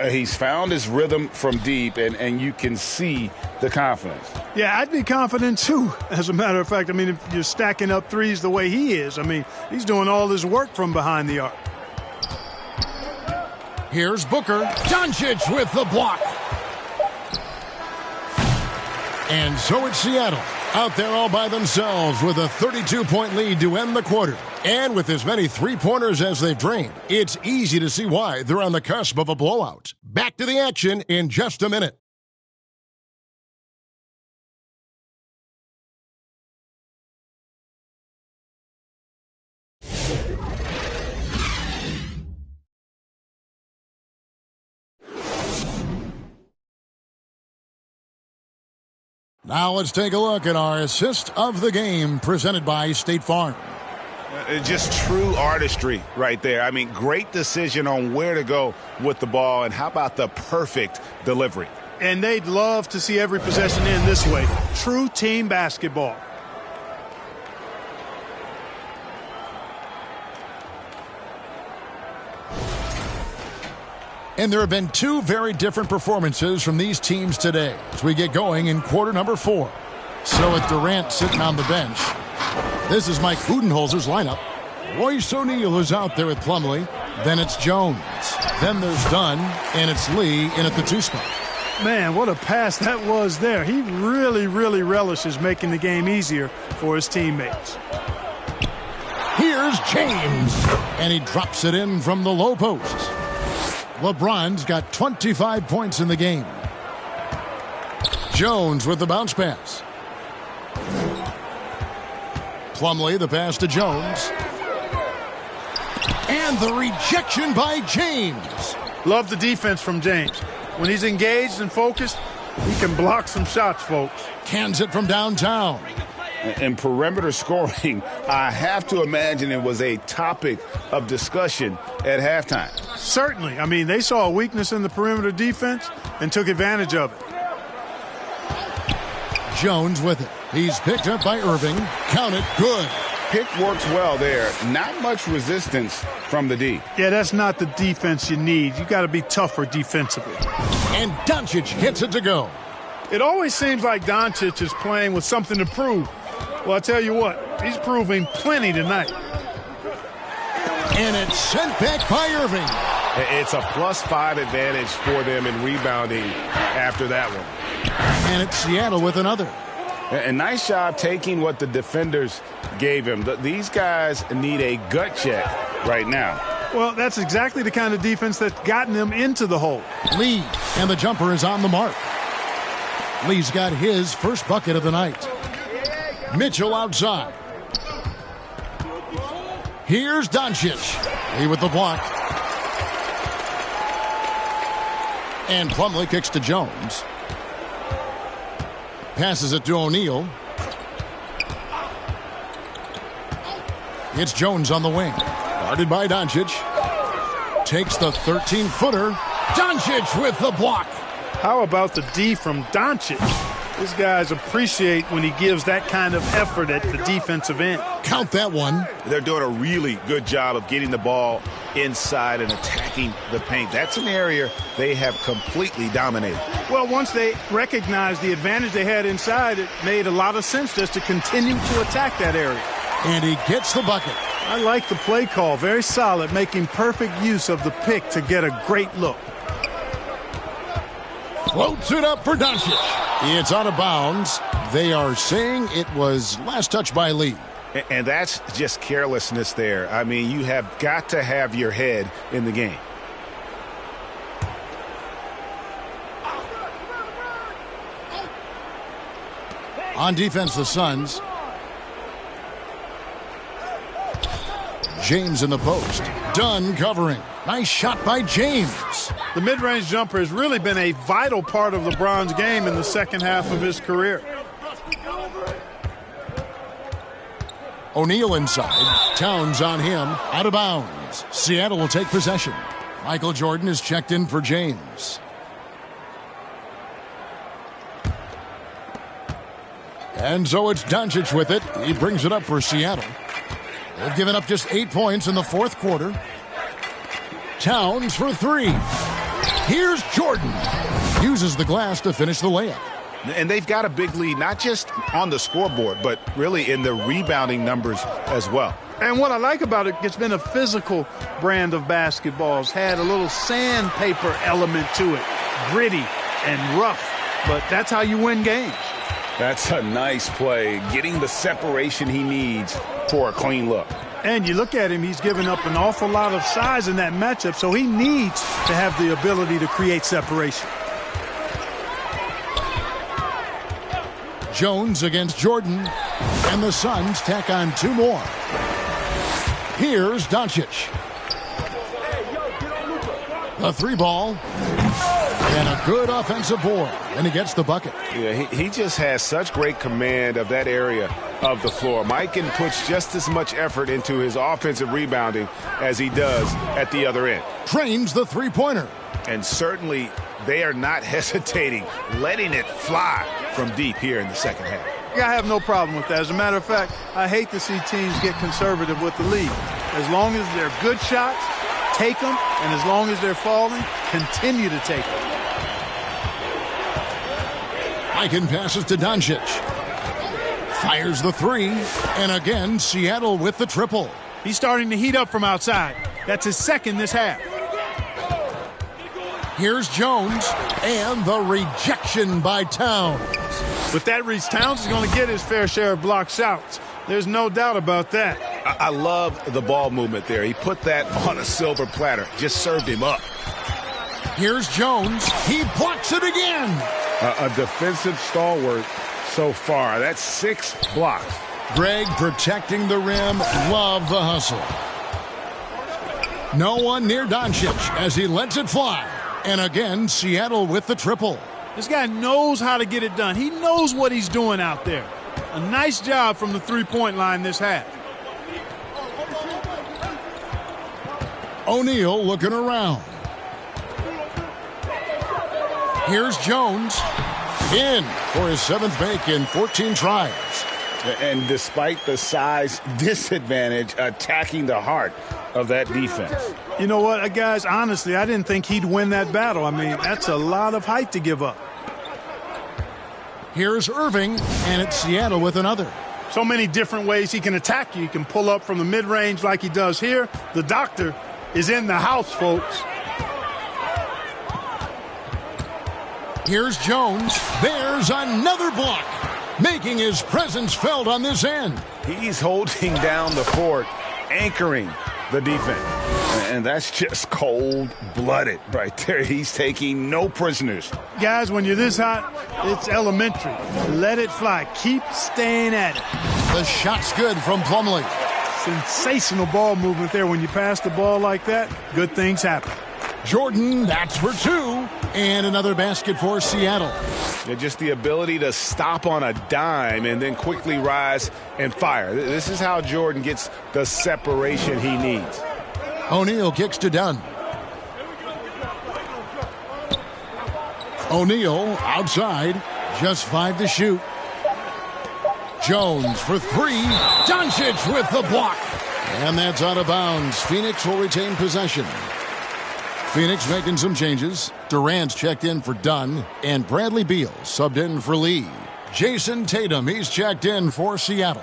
He's found his rhythm from deep, and you can see the confidence. Yeah, I'd be confident, too, as a matter of fact. I mean, if you're stacking up threes the way he is, I mean, he's doing all his work from behind the arc. Here's Booker. Doncic with the block. And so it's Seattle, out there all by themselves with a 32-point lead to end the quarter. And with as many three-pointers as they've drained, it's easy to see why they're on the cusp of a blowout. Back to the action in just a minute. Now let's take a look at our assist of the game presented by State Farm. Just true artistry right there. I mean, great decision on where to go with the ball, and how about the perfect delivery? And they'd love to see every possession end this way. True team basketball. And there have been 2 very different performances from these teams today as we get going in quarter number 4. So with Durant sitting on the bench, this is Mike Budenholzer's lineup. Royce O'Neal is out there with Plumlee. Then it's Jones. Then there's Dunn, and it's Lee in at the 2 spot. Man, what a pass that was there. He really, really relishes making the game easier for his teammates. Here's James, and he drops it in from the low post. LeBron's got 25 points in the game. Jones with the bounce pass. Plumlee, the pass to Jones. And the rejection by James. Love the defense from James. When he's engaged and focused, he can block some shots, folks. Cans it from downtown. And perimeter scoring, I have to imagine it was a topic of discussion at halftime. Certainly. I mean, they saw a weakness in the perimeter defense and took advantage of it. Jones with it. He's picked up by Irving. Count it, good. Pick works well there. Not much resistance from the D. Yeah, that's not the defense you need. You got to be tougher defensively. And Doncic hits it to go. It always seems like Doncic is playing with something to prove. Well, I tell you what, he's proving plenty tonight. And it's sent back by Irving. It's a +5 advantage for them in rebounding after that one. And it's Seattle with another. A nice job taking what the defenders gave him. These guys need a gut check right now. Well, that's exactly the kind of defense that's gotten them into the hole. Lee, and the jumper is on the mark. Lee's got his first bucket of the night. Mitchell outside. Here's Doncic. Lee with the block. And Plumlee kicks to Jones. Passes it to O'Neal. It's Jones on the wing. Guarded by Doncic. Takes the 13-footer. Doncic with the block. How about the D from Doncic? These guys appreciate when he gives that kind of effort at the defensive end. Count that one. They're doing a really good job of getting the ball inside and attacking the paint. That's an area they have completely dominated. Well, once they recognized the advantage they had inside, it made a lot of sense just to continue to attack that area. And he gets the bucket. I like the play call. Very solid, making perfect use of the pick to get a great look. Floats it up for Doncic. It's out of bounds. They are saying it was last touch by Lee. And that's just carelessness there. I mean, you have got to have your head in the game. On defense, the Suns. James in the post. Dunn covering. Nice shot by James. The mid-range jumper has really been a vital part of LeBron's game in the second half of his career. O'Neal inside. Towns on him. Out of bounds. Seattle will take possession. Michael Jordan is checked in for James. And so it's Doncic with it. He brings it up for Seattle. They've given up just 8 points in the fourth quarter. Towns for three. Here's Jordan. Uses the glass to finish the layup. And they've got a big lead, not just on the scoreboard, but really in the rebounding numbers as well. And what I like about it, it's been a physical brand of basketball. It's had a little sandpaper element to it. Gritty and rough, but that's how you win games. That's a nice play, getting the separation he needs for a clean look. And you look at him, he's given up an awful lot of size in that matchup, so he needs to have the ability to create separation. Jones against Jordan, and the Suns tack on two more. Here's Doncic. The three ball, and a good offensive board, and he gets the bucket. Yeah, he just has such great command of that area of the floor. Mike puts just as much effort into his offensive rebounding as he does at the other end. Trains the three-pointer. And certainly they are not hesitating, letting it fly from deep here in the second half. I have no problem with that. As a matter of fact, I hate to see teams get conservative with the lead. As long as they're good shots, take them, and as long as they're falling, continue to take them. Eichen passes to Doncic. Fires the three, and again, Seattle with the triple. He's starting to heat up from outside. That's his second this half. Here's Jones, and the rejection by Towns. With that reach, Towns is going to get his fair share of block shots. There's no doubt about that. I love the ball movement there. He put that on a silver platter. Just served him up. Here's Jones. He blocks it again. A defensive stalwart so far. That's 6 blocks. Greg protecting the rim. Love the hustle. No one near Doncic as he lets it fly. And again, Seattle with the triple. This guy knows how to get it done. He knows what he's doing out there. A nice job from the three-point line this half. O'Neal looking around. Here's Jones. In for his 7th make in 14 tries. And despite the size disadvantage, attacking the heart of that defense. You know what, guys, honestly, I didn't think he'd win that battle. I mean, that's a lot of height to give up. Here's Irving, and it's Seattle with another. So many different ways he can attack you. He can pull up from the mid-range like he does here. The doctor is in the house, folks. Here's Jones. There's another block, making his presence felt on this end. He's holding down the fort, anchoring the defense. And that's just cold-blooded right there. He's taking no prisoners. Guys, when you're this hot, it's elementary. Let it fly. Keep staying at it. The shot's good from Plumlee. Sensational ball movement there. When you pass the ball like that, good things happen. Jordan, that's for 2. And another basket for Seattle. Yeah, just the ability to stop on a dime and then quickly rise and fire. This is how Jordan gets the separation he needs. O'Neal kicks to Dunn. O'Neal outside. Just 5 to shoot. Jones for 3. Doncic with the block. And that's out of bounds. Phoenix will retain possession. Phoenix making some changes. Durant's checked in for Dunn, and Bradley Beal subbed in for Lee. Jason Tatum, he's checked in for Seattle.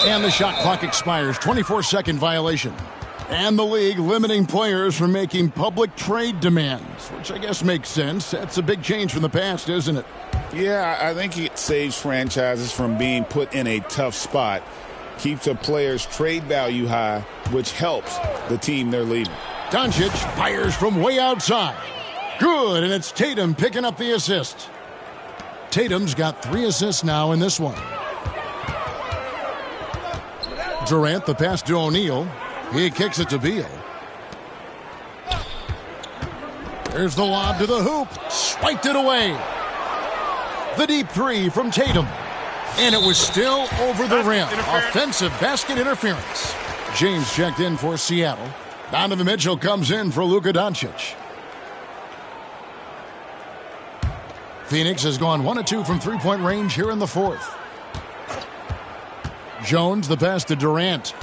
And the shot clock expires. 24-second violation. And the league limiting players from making public trade demands, which I guess makes sense. That's a big change from the past, isn't it? Yeah, I think it saves franchises from being put in a tough spot. Keeps a player's trade value high, which helps the team they're leading. Doncic fires from way outside. Good, and it's Tatum picking up the assist. Tatum's got 3 assists now in this one. Durant, the pass to O'Neal. He kicks it to Beal. There's the lob to the hoop. Swiped it away. The deep 3 from Tatum. And it was still over the rim. Offensive basket interference. James checked in for Seattle. Donovan Mitchell comes in for Luka Doncic. Phoenix has gone 1 of 2 from three-point range here in the 4th. Jones, the pass to Durant.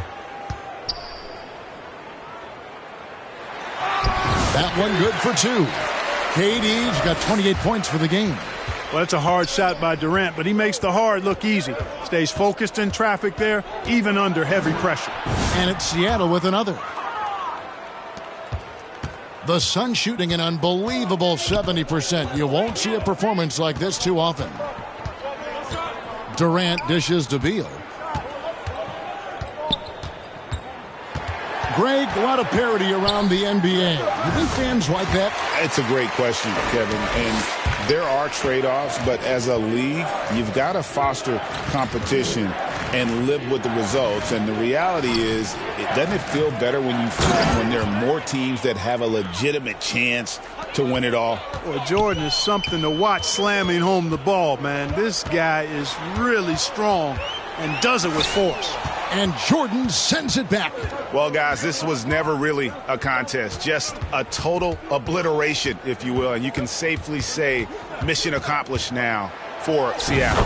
That one good for 2. KD's got 28 points for the game. Well, that's a hard shot by Durant, but he makes the hard look easy. Stays focused in traffic there, even under heavy pressure. And it's Seattle with another. The Suns shooting an unbelievable 70%. You won't see a performance like this too often. Durant dishes to Beal. Greg, a lot of parity around the NBA. You think fans like that? It's a great question, Kevin. And there are trade-offs, but as a league, you've got to foster competition and live with the results. And the reality is, doesn't it feel better when there are more teams that have a legitimate chance to win it all? Well, Jordan is something to watch slamming home the ball, man. This guy is really strong and does it with force. And Jordan sends it back. Well, guys, this was never really a contest, just a total obliteration, if you will. And you can safely say mission accomplished now for Seattle.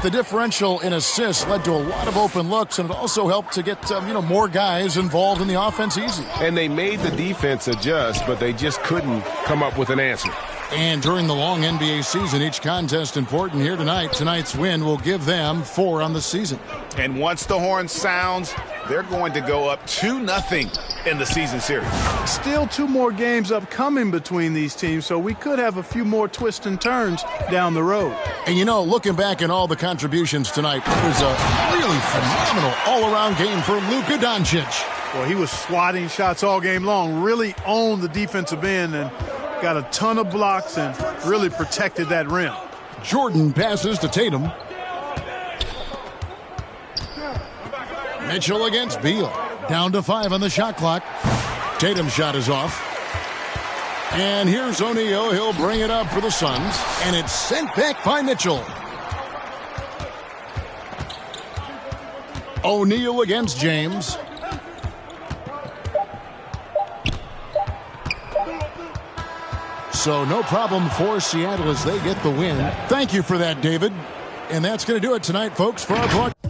The differential in assists led to a lot of open looks, and it also helped to get more guys involved in the offense easy. And they made the defense adjust, but they just couldn't come up with an answer. And during the long NBA season, each contest important here tonight. Tonight's win will give them 4 on the season. And once the horn sounds, they're going to go up 2-0 in the season series. Still 2 more games upcoming between these teams, so we could have a few more twists and turns down the road. And you know, looking back at all the contributions tonight, it was a really phenomenal all-around game for Luka Doncic. Well, he was swatting shots all game long, really owned the defensive end and got a ton of blocks and really protected that rim. Jordan passes to Tatum. Mitchell against Beal. Down to 5 on the shot clock. Tatum's shot is off. And here's O'Neal. He'll bring it up for the Suns. And it's sent back by Mitchell. O'Neal against James. So no problem for Seattle as they get the win. Thank you for that, David. And that's going to do it tonight, folks, for our broadcast.